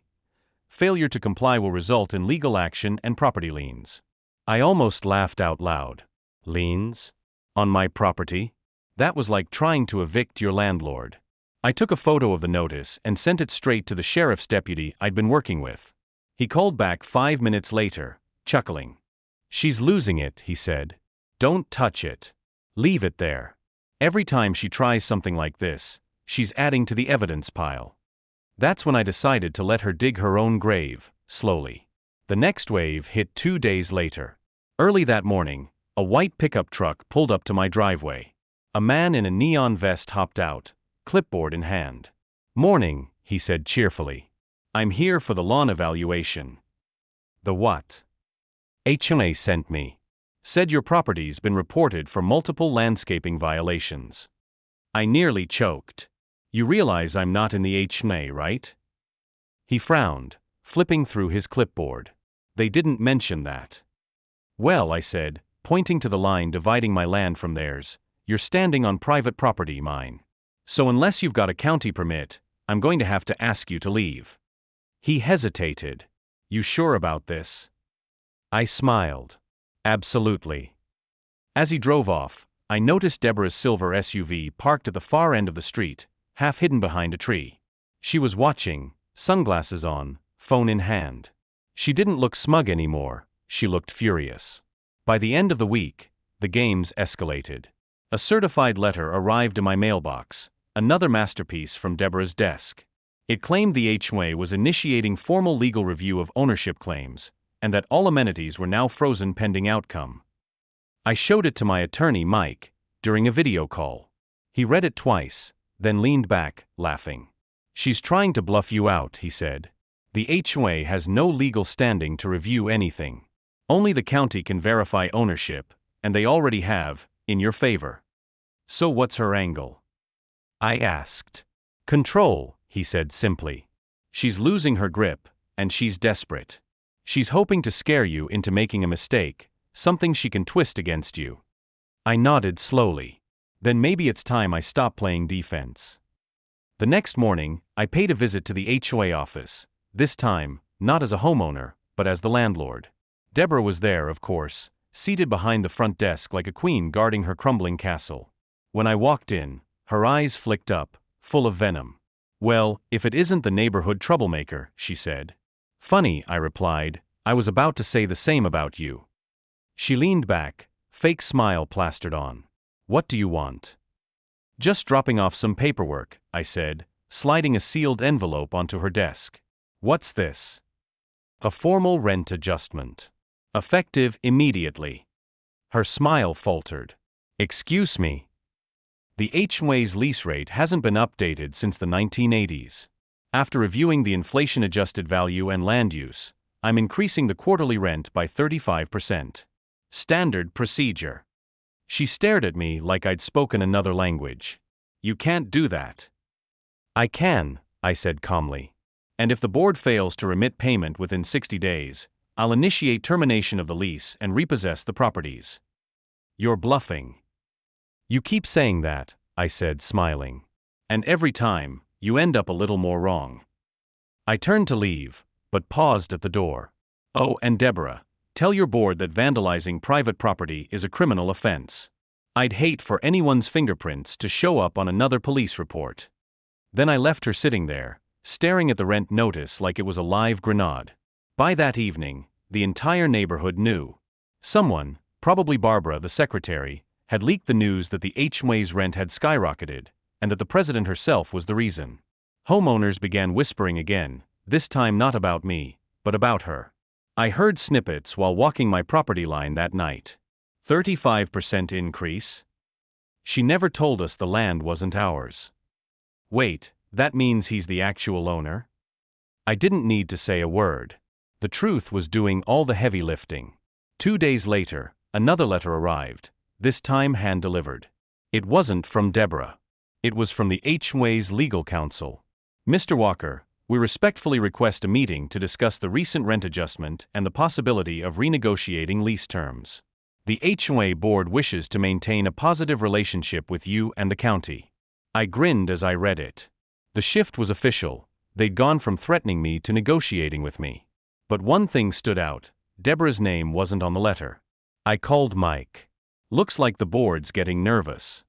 Failure to comply will result in legal action and property liens. I almost laughed out loud. Liens? On my property? That was like trying to evict your landlord. I took a photo of the notice and sent it straight to the sheriff's deputy I'd been working with. He called back 5 minutes later, chuckling. "She's losing it," he said. "Don't touch it. Leave it there. Every time she tries something like this, she's adding to the evidence pile." That's when I decided to let her dig her own grave, slowly. The next wave hit 2 days later. Early that morning, a white pickup truck pulled up to my driveway. A man in a neon vest hopped out, clipboard in hand. "Morning," he said cheerfully. "I'm here for the lawn evaluation." "The what?" "HOA sent me. Said your property's been reported for multiple landscaping violations." I nearly choked. "You realize I'm not in the HOA, right?" He frowned, flipping through his clipboard. "They didn't mention that." "Well," I said, pointing to the line dividing my land from theirs, "you're standing on private property, mine. So unless you've got a county permit, I'm going to have to ask you to leave." He hesitated. "You sure about this?" I smiled. "Absolutely." As he drove off, I noticed Deborah's silver SUV parked at the far end of the street, half hidden behind a tree. She was watching, sunglasses on, phone in hand. She didn't look smug anymore, she looked furious. By the end of the week, the games escalated. A certified letter arrived in my mailbox, another masterpiece from Deborah's desk. It claimed the HOA was initiating formal legal review of ownership claims, and that all amenities were now frozen pending outcome. I showed it to my attorney Mike, during a video call. He read it twice, then leaned back, laughing. "She's trying to bluff you out," he said. "The HOA has no legal standing to review anything. Only the county can verify ownership, and they already have, in your favor." "So what's her angle?" I asked. "Control," he said simply. "She's losing her grip, and she's desperate. She's hoping to scare you into making a mistake, something she can twist against you." I nodded slowly. "Then maybe it's time I stop playing defense." The next morning, I paid a visit to the HOA office, this time, not as a homeowner, but as the landlord. Deborah was there, of course, seated behind the front desk like a queen guarding her crumbling castle. When I walked in, her eyes flicked up, full of venom. "Well, if it isn't the neighborhood troublemaker," she said. "Funny," I replied, "I was about to say the same about you." She leaned back, fake smile plastered on. "What do you want?" "Just dropping off some paperwork," I said, sliding a sealed envelope onto her desk. "What's this?" "A formal rent adjustment. Effective immediately." Her smile faltered. "Excuse me. The HOA's lease rate hasn't been updated since the 1980s. After reviewing the inflation-adjusted value and land use, I'm increasing the quarterly rent by 35%. Standard procedure." She stared at me like I'd spoken another language. "You can't do that." "I can," I said calmly. "And if the board fails to remit payment within 60 days, I'll initiate termination of the lease and repossess the properties." "You're bluffing." "You keep saying that," I said, smiling. "And every time, you end up a little more wrong." I turned to leave, but paused at the door. "Oh, and Deborah, tell your board that vandalizing private property is a criminal offense. I'd hate for anyone's fingerprints to show up on another police report." Then I left her sitting there, staring at the rent notice like it was a live grenade. By that evening, the entire neighborhood knew. Someone, probably Barbara, the secretary, had leaked the news that the HOA's rent had skyrocketed, and that the president herself was the reason. Homeowners began whispering again, this time not about me, but about her. I heard snippets while walking my property line that night. 35% increase? She never told us the land wasn't ours. Wait, that means he's the actual owner? I didn't need to say a word. The truth was doing all the heavy lifting. 2 days later, another letter arrived, this time hand-delivered. It wasn't from Deborah. It was from the HOA's legal counsel. Mr. Walker, we respectfully request a meeting to discuss the recent rent adjustment and the possibility of renegotiating lease terms. The HOA board wishes to maintain a positive relationship with you and the county. I grinned as I read it. The shift was official. They'd gone from threatening me to negotiating with me. But one thing stood out. Deborah's name wasn't on the letter. I called Mike. Looks like the board's getting nervous.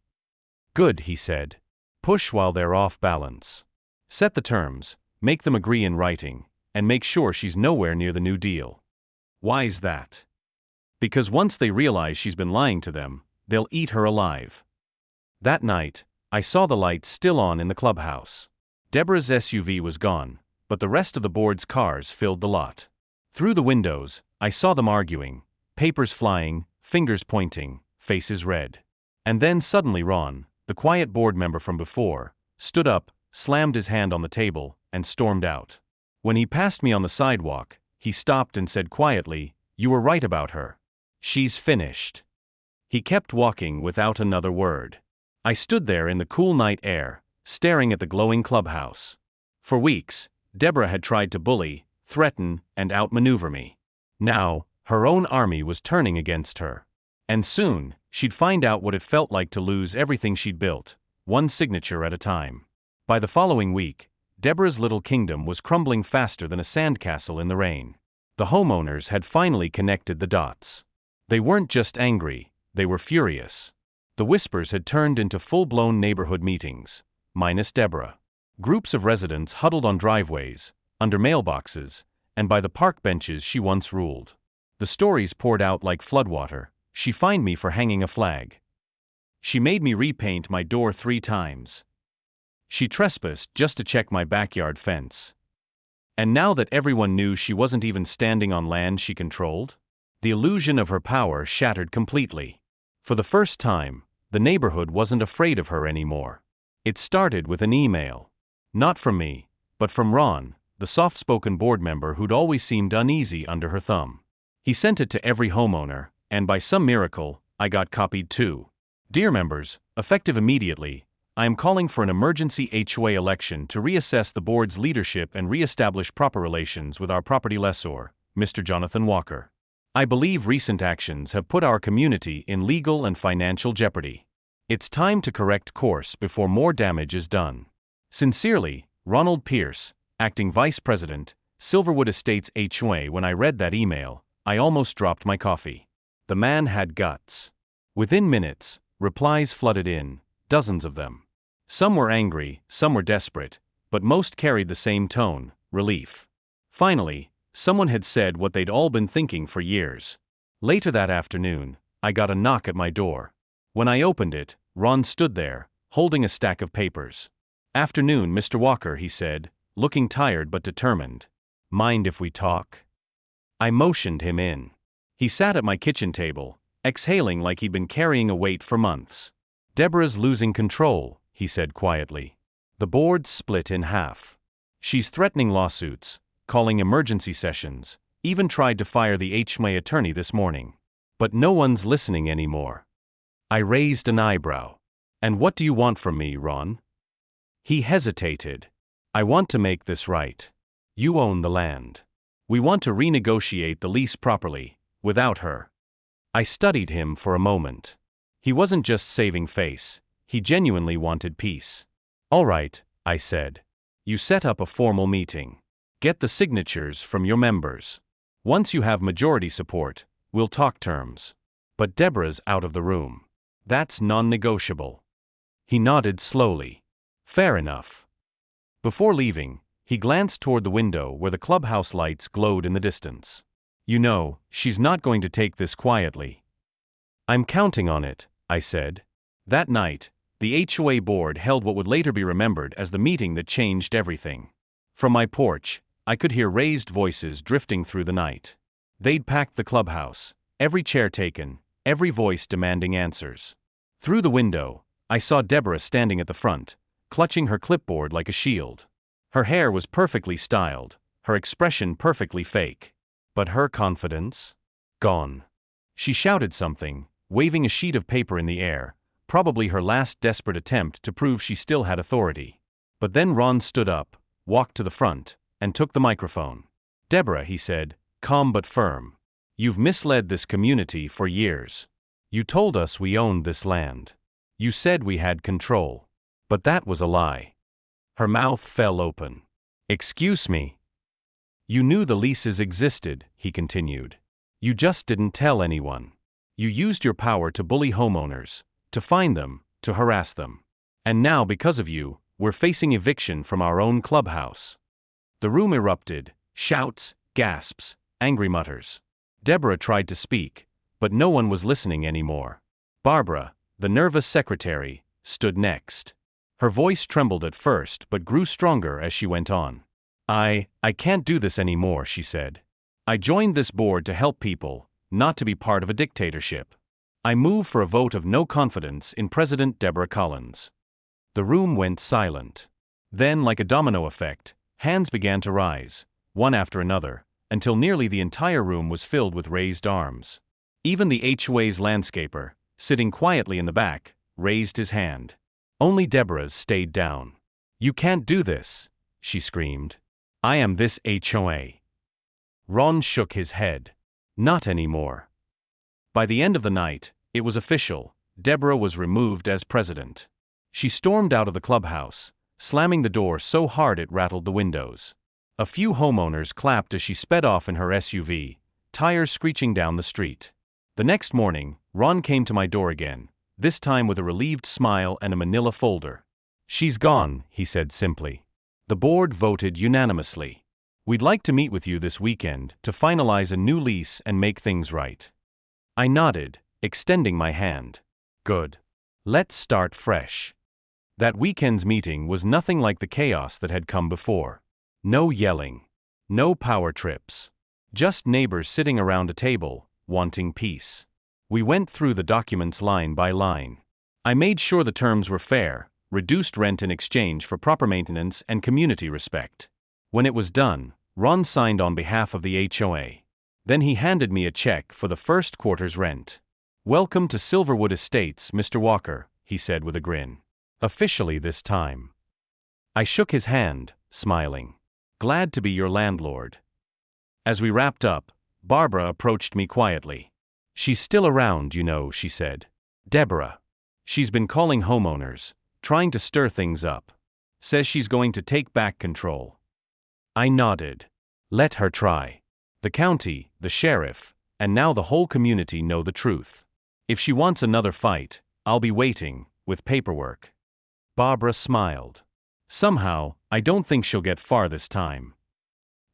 Good, he said. Push while they're off balance. Set the terms, make them agree in writing, and make sure she's nowhere near the new deal. Why's that? Because once they realize she's been lying to them, they'll eat her alive. That night, I saw the lights still on in the clubhouse. Deborah's SUV was gone, but the rest of the board's cars filled the lot. Through the windows, I saw them arguing, papers flying, fingers pointing, faces red. And then suddenly Ron, the quiet board member from before, stood up, slammed his hand on the table, and stormed out. When he passed me on the sidewalk, he stopped and said quietly, "You were right about her. She's finished." He kept walking without another word. I stood there in the cool night air, staring at the glowing clubhouse. For weeks, Deborah had tried to bully, threaten, and outmaneuver me. Now, her own army was turning against her. And soon, she'd find out what it felt like to lose everything she'd built, one signature at a time. By the following week, Deborah's little kingdom was crumbling faster than a sandcastle in the rain. The homeowners had finally connected the dots. They weren't just angry, they were furious. The whispers had turned into full-blown neighborhood meetings, minus Deborah. Groups of residents huddled on driveways, under mailboxes, and by the park benches she once ruled. The stories poured out like floodwater. She fined me for hanging a flag. She made me repaint my door 3 times. She trespassed just to check my backyard fence. And now that everyone knew she wasn't even standing on land she controlled, the illusion of her power shattered completely. For the first time, the neighborhood wasn't afraid of her anymore. It started with an email. Not from me, but from Ron, the soft-spoken board member who'd always seemed uneasy under her thumb. He sent it to every homeowner, and by some miracle, I got copied too. Dear members, effective immediately, I am calling for an emergency HOA election to reassess the board's leadership and reestablish proper relations with our property lessor, Mr. Jonathan Walker. I believe recent actions have put our community in legal and financial jeopardy. It's time to correct course before more damage is done. Sincerely, Ronald Pierce, Acting Vice President, Silverwood Estates HOA. When I read that email, I almost dropped my coffee. The man had guts. Within minutes, replies flooded in, dozens of them. Some were angry, some were desperate, but most carried the same tone, relief. Finally, someone had said what they'd all been thinking for years. Later that afternoon, I got a knock at my door. When I opened it, Ron stood there, holding a stack of papers. "Afternoon, Mr. Walker," he said, looking tired but determined. "Mind if we talk?" I motioned him in. He sat at my kitchen table, exhaling like he'd been carrying a weight for months. "Deborah's losing control," he said quietly. "The board's split in half. She's threatening lawsuits, calling emergency sessions, even tried to fire the HOA attorney this morning. But no one's listening anymore." I raised an eyebrow. "And what do you want from me, Ron?" He hesitated. "I want to make this right. You own the land. We want to renegotiate the lease properly, without her." I studied him for a moment. He wasn't just saving face, he genuinely wanted peace. "All right," I said. "You set up a formal meeting. Get the signatures from your members. Once you have majority support, we'll talk terms. But Deborah's out of the room. That's non-negotiable." He nodded slowly. "Fair enough." Before leaving, he glanced toward the window where the clubhouse lights glowed in the distance. "You know, she's not going to take this quietly." "I'm counting on it," I said. That night, the HOA board held what would later be remembered as the meeting that changed everything. From my porch, I could hear raised voices drifting through the night. They'd packed the clubhouse, every chair taken, every voice demanding answers. Through the window, I saw Deborah standing at the front, clutching her clipboard like a shield. Her hair was perfectly styled, her expression perfectly fake. But her confidence? Gone. She shouted something, waving a sheet of paper in the air, probably her last desperate attempt to prove she still had authority. But then Ron stood up, walked to the front, and took the microphone. "Deborah," he said, calm but firm. "You've misled this community for years. You told us we owned this land. You said we had control. But that was a lie." Her mouth fell open. "Excuse me." "You knew the leases existed," he continued. "You just didn't tell anyone. You used your power to bully homeowners, to fine them, to harass them. And now, because of you, we're facing eviction from our own clubhouse." The room erupted, shouts, gasps, angry mutters. Deborah tried to speak, but no one was listening anymore. Barbara, the nervous secretary, stood next. Her voice trembled at first but grew stronger as she went on. I can't do this anymore," she said. "I joined this board to help people, not to be part of a dictatorship. I move for a vote of no confidence in President Deborah Collins." The room went silent. Then, like a domino effect, hands began to rise, one after another, until nearly the entire room was filled with raised arms. Even the HOA's landscaper, sitting quietly in the back, raised his hand. Only Deborah's stayed down. "You can't do this," she screamed. "I am this HOA." Ron shook his head. "Not anymore." By the end of the night, it was official. Deborah was removed as president. She stormed out of the clubhouse, slamming the door so hard it rattled the windows. A few homeowners clapped as she sped off in her SUV, tires screeching down the street. The next morning, Ron came to my door again, this time with a relieved smile and a manila folder. "She's gone," he said simply. "The board voted unanimously. We'd like to meet with you this weekend to finalize a new lease and make things right." I nodded, extending my hand. "Good. Let's start fresh." That weekend's meeting was nothing like the chaos that had come before. No yelling. No power trips. Just neighbors sitting around a table, wanting peace. We went through the documents line by line. I made sure the terms were fair, reduced rent in exchange for proper maintenance and community respect. When it was done, Ron signed on behalf of the HOA. Then he handed me a check for the first quarter's rent. "Welcome to Silverwood Estates, Mr. Walker," he said with a grin. "Officially this time." I shook his hand, smiling. "Glad to be your landlord." As we wrapped up, Barbara approached me quietly. "She's still around, you know," she said. "Deborah. She's been calling homeowners, trying to stir things up. Says she's going to take back control." I nodded. "Let her try. The county, the sheriff, and now the whole community know the truth. If she wants another fight, I'll be waiting, with paperwork." Barbara smiled. "Somehow, I don't think she'll get far this time."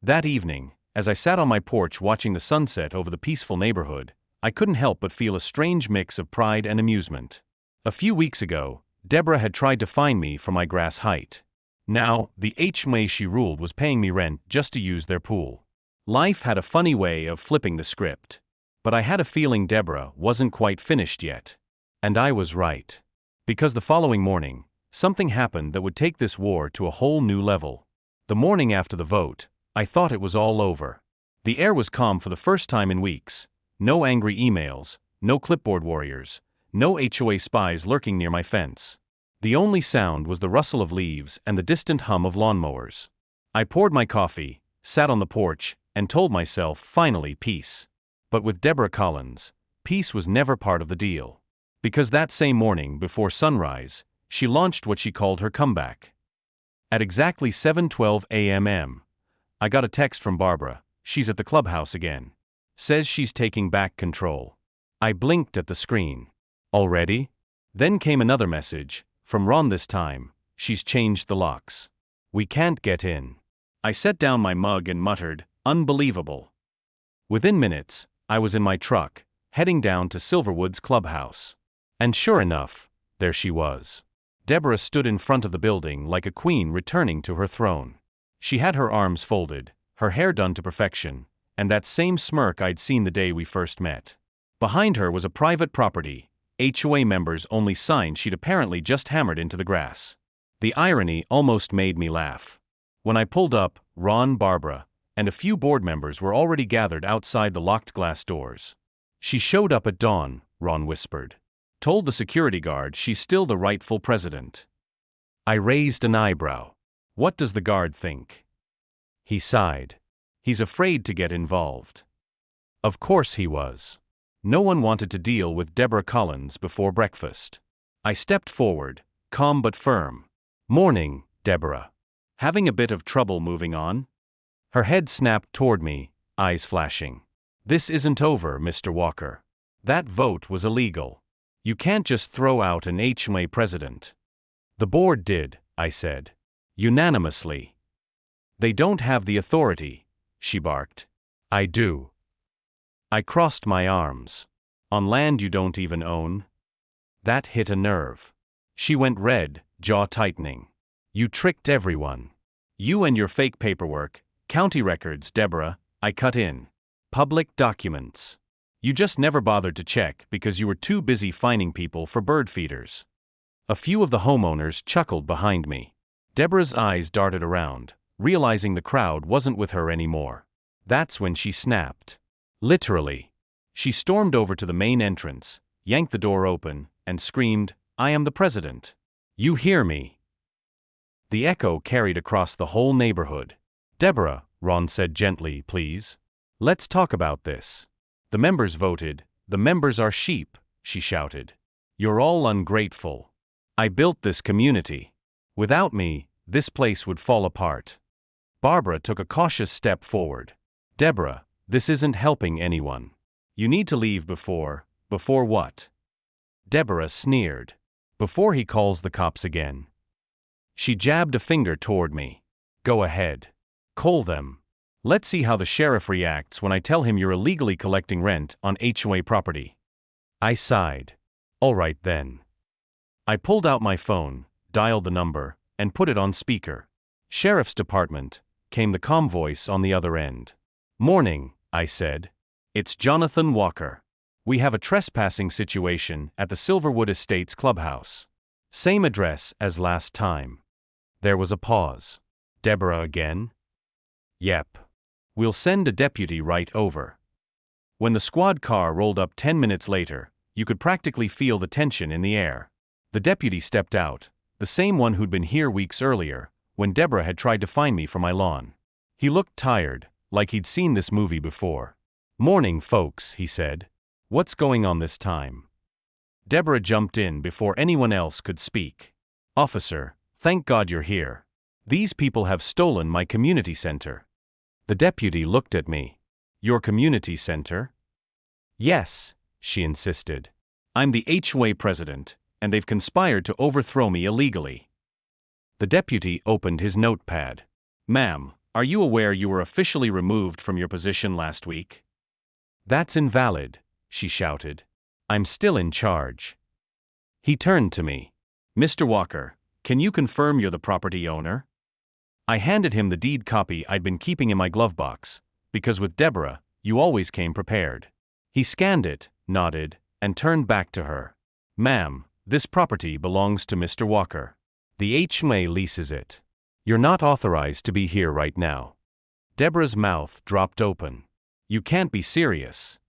That evening, as I sat on my porch watching the sunset over the peaceful neighborhood, I couldn't help but feel a strange mix of pride and amusement. A few weeks ago, Deborah had tried to fine me for my grass height. Now, the HOA she ruled was paying me rent just to use their pool. Life had a funny way of flipping the script. But I had a feeling Deborah wasn't quite finished yet. And I was right. Because the following morning, something happened that would take this war to a whole new level. The morning after the vote, I thought it was all over. The air was calm for the first time in weeks. No angry emails, no clipboard warriors, no HOA spies lurking near my fence. The only sound was the rustle of leaves and the distant hum of lawnmowers. I poured my coffee, sat on the porch, and told myself, finally, peace. But with Deborah Collins, peace was never part of the deal. Because that same morning, before sunrise, she launched what she called her comeback. At exactly 7:12 a.m., I got a text from Barbara. "She's at the clubhouse again. Says she's taking back control." I blinked at the screen. "Already?" Then came another message, from Ron this time. "She's changed the locks. We can't get in." I set down my mug and muttered, "Unbelievable." Within minutes, I was in my truck, heading down to Silverwood's clubhouse. And sure enough, there she was. Deborah stood in front of the building like a queen returning to her throne. She had her arms folded, her hair done to perfection, and that same smirk I'd seen the day we first met. Behind her was a private property, HOA members' only sign she'd apparently just hammered into the grass. The irony almost made me laugh. When I pulled up, Ron, Barbara, and a few board members were already gathered outside the locked glass doors. "She showed up at dawn," Ron whispered. Told the security guard she's still the rightful president. I raised an eyebrow. What does the guard think? He sighed. He's afraid to get involved. Of course he was. No one wanted to deal with Deborah Collins before breakfast. I stepped forward, calm but firm. Morning, Deborah. Having a bit of trouble moving on? Her head snapped toward me, eyes flashing. This isn't over, Mr. Walker. That vote was illegal. You can't just throw out an HOA president. The board did, I said. Unanimously. They don't have the authority, she barked. I do. I crossed my arms. On land you don't even own? That hit a nerve. She went red, jaw tightening. You tricked everyone. You and your fake paperwork, county records, Deborah, I cut in. Public documents. You just never bothered to check because you were too busy fining people for bird feeders. A few of the homeowners chuckled behind me. Deborah's eyes darted around, realizing the crowd wasn't with her anymore. That's when she snapped. Literally. She stormed over to the main entrance, yanked the door open, and screamed, I am the president. You hear me? The echo carried across the whole neighborhood. Deborah, Ron said gently, please. Let's talk about this. The members voted. The members are sheep, she shouted. You're all ungrateful. I built this community. Without me, this place would fall apart. Barbara took a cautious step forward. Deborah, this isn't helping anyone. You need to leave before what? Deborah sneered. Before he calls the cops again. She jabbed a finger toward me. Go ahead. Call them. Let's see how the sheriff reacts when I tell him you're illegally collecting rent on HOA property. I sighed. All right then. I pulled out my phone, dialed the number, and put it on speaker. Sheriff's Department, came the calm voice on the other end. Morning, I said. It's Jonathan Walker. We have a trespassing situation at the Silverwood Estates clubhouse. Same address as last time. There was a pause. Deborah again? Yep. We'll send a deputy right over. When the squad car rolled up 10 minutes later, you could practically feel the tension in the air. The deputy stepped out, the same one who'd been here weeks earlier, when Deborah had tried to find me for my lawn. He looked tired, like he'd seen this movie before. Morning, folks, he said. What's going on this time? Deborah jumped in before anyone else could speak. Officer, thank God you're here. These people have stolen my community center. The deputy looked at me. Your community center? Yes, she insisted. I'm the HOA president, and they've conspired to overthrow me illegally. The deputy opened his notepad. Ma'am, are you aware you were officially removed from your position last week? That's invalid, she shouted. I'm still in charge. He turned to me. Mr. Walker, can you confirm you're the property owner? I handed him the deed copy I'd been keeping in my glove box, because with Deborah, you always came prepared. He scanned it, nodded, and turned back to her. Ma'am, this property belongs to Mr. Walker. The HOA leases it. You're not authorized to be here right now. Deborah's mouth dropped open. You can't be serious.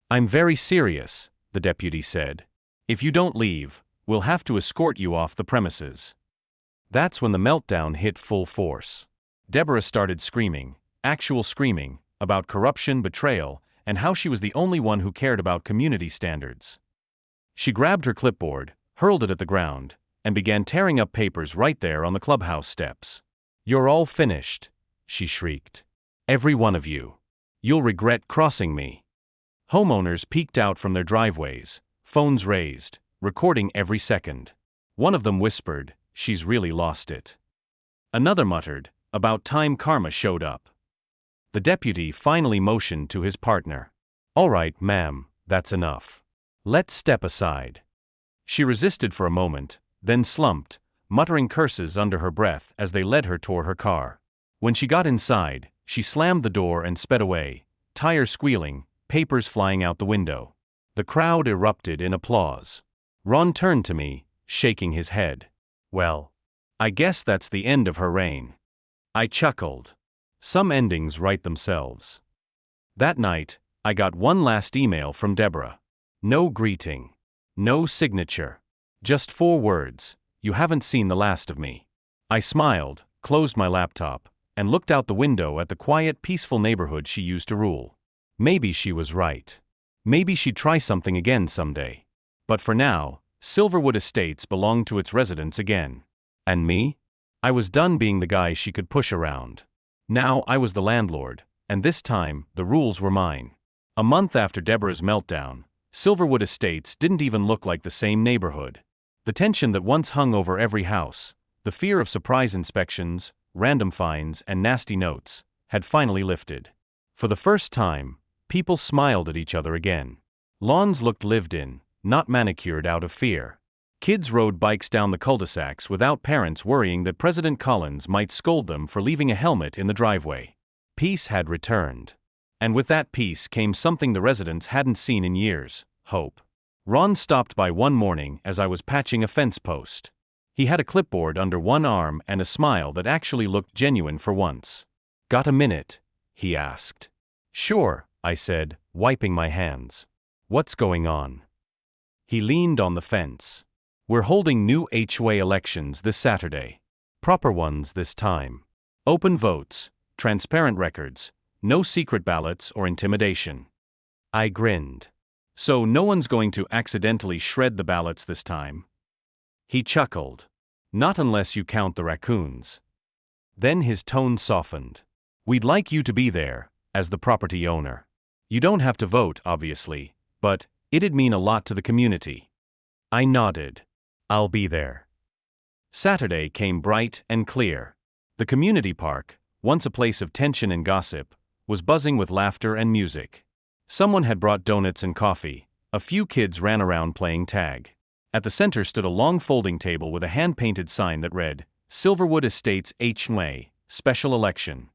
I'm very serious, the deputy said. If you don't leave, we'll have to escort you off the premises. That's when the meltdown hit full force. Deborah started screaming, actual screaming, about corruption, betrayal, and how she was the only one who cared about community standards. She grabbed her clipboard, hurled it at the ground, and began tearing up papers right there on the clubhouse steps. You're all finished, she shrieked. Every one of you. You'll regret crossing me. Homeowners peeked out from their driveways, phones raised, recording every second. One of them whispered, she's really lost it. Another muttered, about time karma showed up. The deputy finally motioned to his partner. All right, ma'am, that's enough. Let's step aside. She resisted for a moment, then slumped, muttering curses under her breath as they led her toward her car. When she got inside, she slammed the door and sped away, tires squealing, papers flying out the window. The crowd erupted in applause. Ron turned to me, shaking his head. Well, I guess that's the end of her reign. I chuckled. Some endings write themselves. That night, I got one last email from Deborah. No greeting. No signature. Just 4 words: "You haven't seen the last of me." I smiled, closed my laptop, and looked out the window at the quiet, peaceful neighborhood she used to rule. Maybe she was right. Maybe she'd try something again someday. But for now, Silverwood Estates belonged to its residents again. And me? I was done being the guy she could push around. Now I was the landlord, and this time, the rules were mine. A month after Deborah's meltdown, Silverwood Estates didn't even look like the same neighborhood. The tension that once hung over every house, the fear of surprise inspections, random fines, and nasty notes, had finally lifted. For the first time, people smiled at each other again. Lawns looked lived in, not manicured out of fear. Kids rode bikes down the cul-de-sacs without parents worrying that President Collins might scold them for leaving a helmet in the driveway. Peace had returned. And with that peace came something the residents hadn't seen in years: hope. Ron stopped by one morning as I was patching a fence post. He had a clipboard under one arm and a smile that actually looked genuine for once. "Got a minute?" he asked. "Sure," I said, wiping my hands. "What's going on?" He leaned on the fence. "We're holding new HOA elections this Saturday. Proper ones this time. Open votes, transparent records, no secret ballots or intimidation." I grinned. "So no one's going to accidentally shred the ballots this time?" He chuckled. "Not unless you count the raccoons." Then his tone softened. "We'd like you to be there, as the property owner. You don't have to vote, obviously, but it'd mean a lot to the community." I nodded. "I'll be there." Saturday came bright and clear. The community park, once a place of tension and gossip, was buzzing with laughter and music. Someone had brought donuts and coffee. A few kids ran around playing tag. At the center stood a long folding table with a hand-painted sign that read, "Silverwood Estates HOA, Special Election."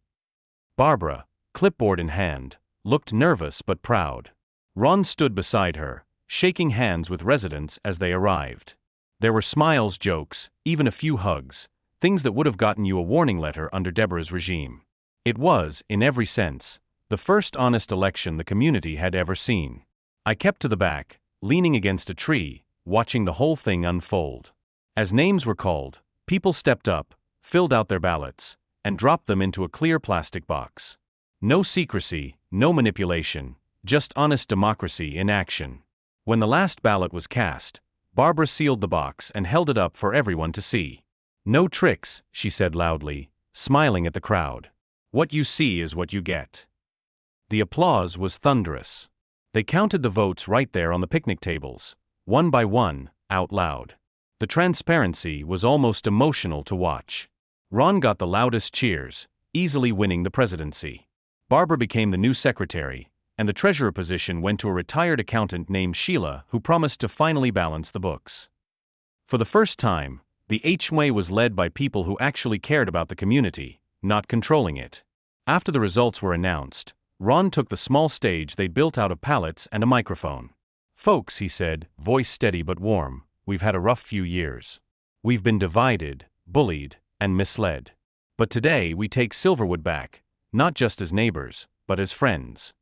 Barbara, clipboard in hand, looked nervous but proud. Ron stood beside her, shaking hands with residents as they arrived. There were smiles, jokes, even a few hugs, things that would have gotten you a warning letter under Deborah's regime. It was, in every sense, the first honest election the community had ever seen. I kept to the back, leaning against a tree, watching the whole thing unfold. As names were called, people stepped up, filled out their ballots, and dropped them into a clear plastic box. No secrecy, no manipulation, just honest democracy in action. When the last ballot was cast, Barbara sealed the box and held it up for everyone to see. "No tricks," she said loudly, smiling at the crowd. "What you see is what you get." The applause was thunderous. They counted the votes right there on the picnic tables, one by one, out loud. The transparency was almost emotional to watch. Ron got the loudest cheers, easily winning the presidency. Barbara became the new secretary, and the treasurer position went to a retired accountant named Sheila, who promised to finally balance the books. For the first time, the HOA was led by people who actually cared about the community, not controlling it. After the results were announced, Ron took the small stage they built out of pallets and a microphone. "Folks," he said, voice steady but warm, "we've had a rough few years. We've been divided, bullied, and misled. But today we take Silverwood back, not just as neighbors, but as friends."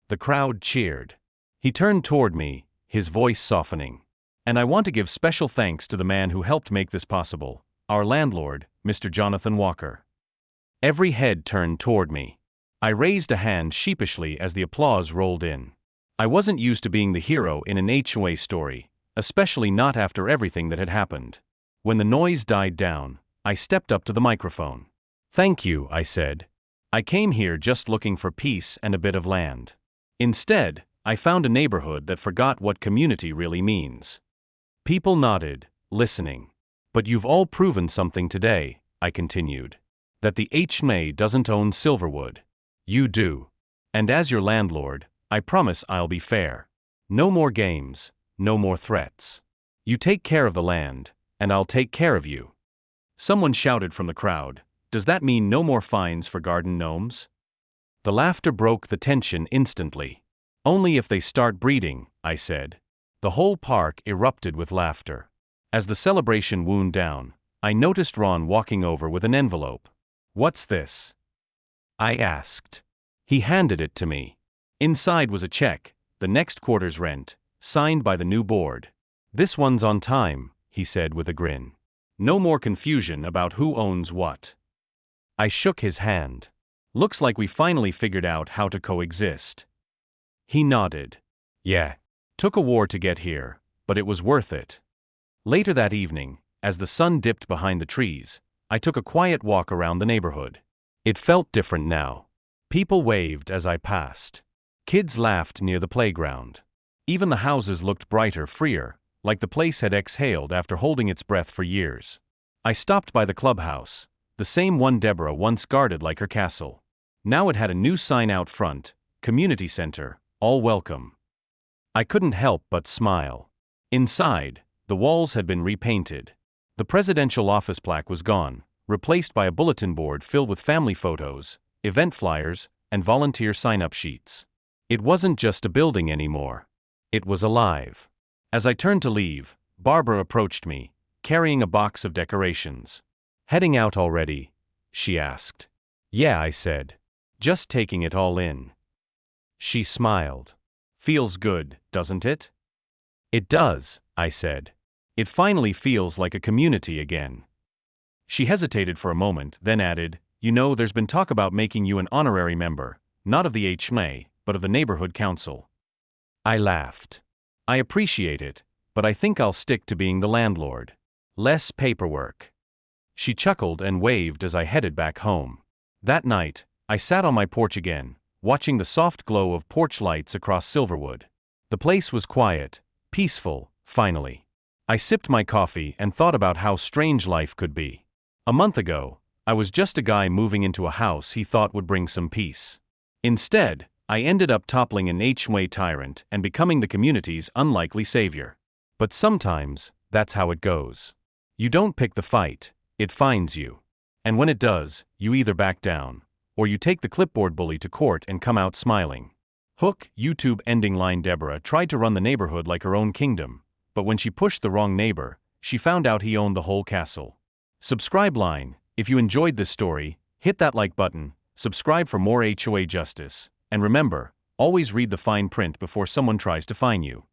The crowd cheered. He turned toward me, his voice softening. "And I want to give special thanks to the man who helped make this possible, our landlord, Mr. Jonathan Walker." Every head turned toward me. I raised a hand sheepishly as the applause rolled in. I wasn't used to being the hero in an HOA story, especially not after everything that had happened. When the noise died down, I stepped up to the microphone. "Thank you," I said. "I came here just looking for peace and a bit of land. Instead, I found a neighborhood that forgot what community really means." People nodded, listening. "But you've all proven something today," I continued. "That the HOA doesn't own Silverwood. You do. And as your landlord, I promise I'll be fair. No more games, no more threats. You take care of the land, and I'll take care of you." Someone shouted from the crowd, "Does that mean no more fines for garden gnomes?" The laughter broke the tension instantly. "Only if they start breeding," I said. The whole park erupted with laughter. As the celebration wound down, I noticed Ron walking over with an envelope. "What's this?" I asked. He handed it to me. Inside was a check, the next quarter's rent, signed by the new board. This one's on time, he said with a grin. No more confusion about who owns what. I shook his hand. Looks like we finally figured out how to coexist. He nodded. Yeah. Took a war to get here, but it was worth it. Later that evening, as the sun dipped behind the trees, I took a quiet walk around the neighborhood. It felt different now. People waved as I passed. Kids laughed near the playground. Even the houses looked brighter, freer, like the place had exhaled after holding its breath for years. I stopped by the clubhouse, the same one Deborah once guarded like her castle. Now it had a new sign out front, Community Center, all welcome. I couldn't help but smile. Inside, the walls had been repainted. The presidential office plaque was gone, replaced by a bulletin board filled with family photos, event flyers, and volunteer sign-up sheets. It wasn't just a building anymore. It was alive. As I turned to leave, Barbara approached me, carrying a box of decorations. Heading out already? She asked. Yeah, I said. Just taking it all in. She smiled. Feels good, doesn't it? It does, I said. It finally feels like a community again. She hesitated for a moment, then added, You know, there's been talk about making you an honorary member, not of the HOA, but of the neighborhood council. I laughed. I appreciate it, but I think I'll stick to being the landlord. Less paperwork. She chuckled and waved as I headed back home. That night, I sat on my porch again, watching the soft glow of porch lights across Silverwood. The place was quiet, peaceful, finally. I sipped my coffee and thought about how strange life could be. A month ago, I was just a guy moving into a house he thought would bring some peace. Instead, I ended up toppling an HOA tyrant and becoming the community's unlikely savior. But sometimes, that's how it goes. You don't pick the fight, it finds you. And when it does, you either back down, or you take the clipboard bully to court and come out smiling. Hook, YouTube ending line Deborah tried to run the neighborhood like her own kingdom, but when she pushed the wrong neighbor, she found out he owned the whole castle. Subscribe line, if you enjoyed this story, hit that like button, subscribe for more HOA justice, and remember, always read the fine print before someone tries to fine you.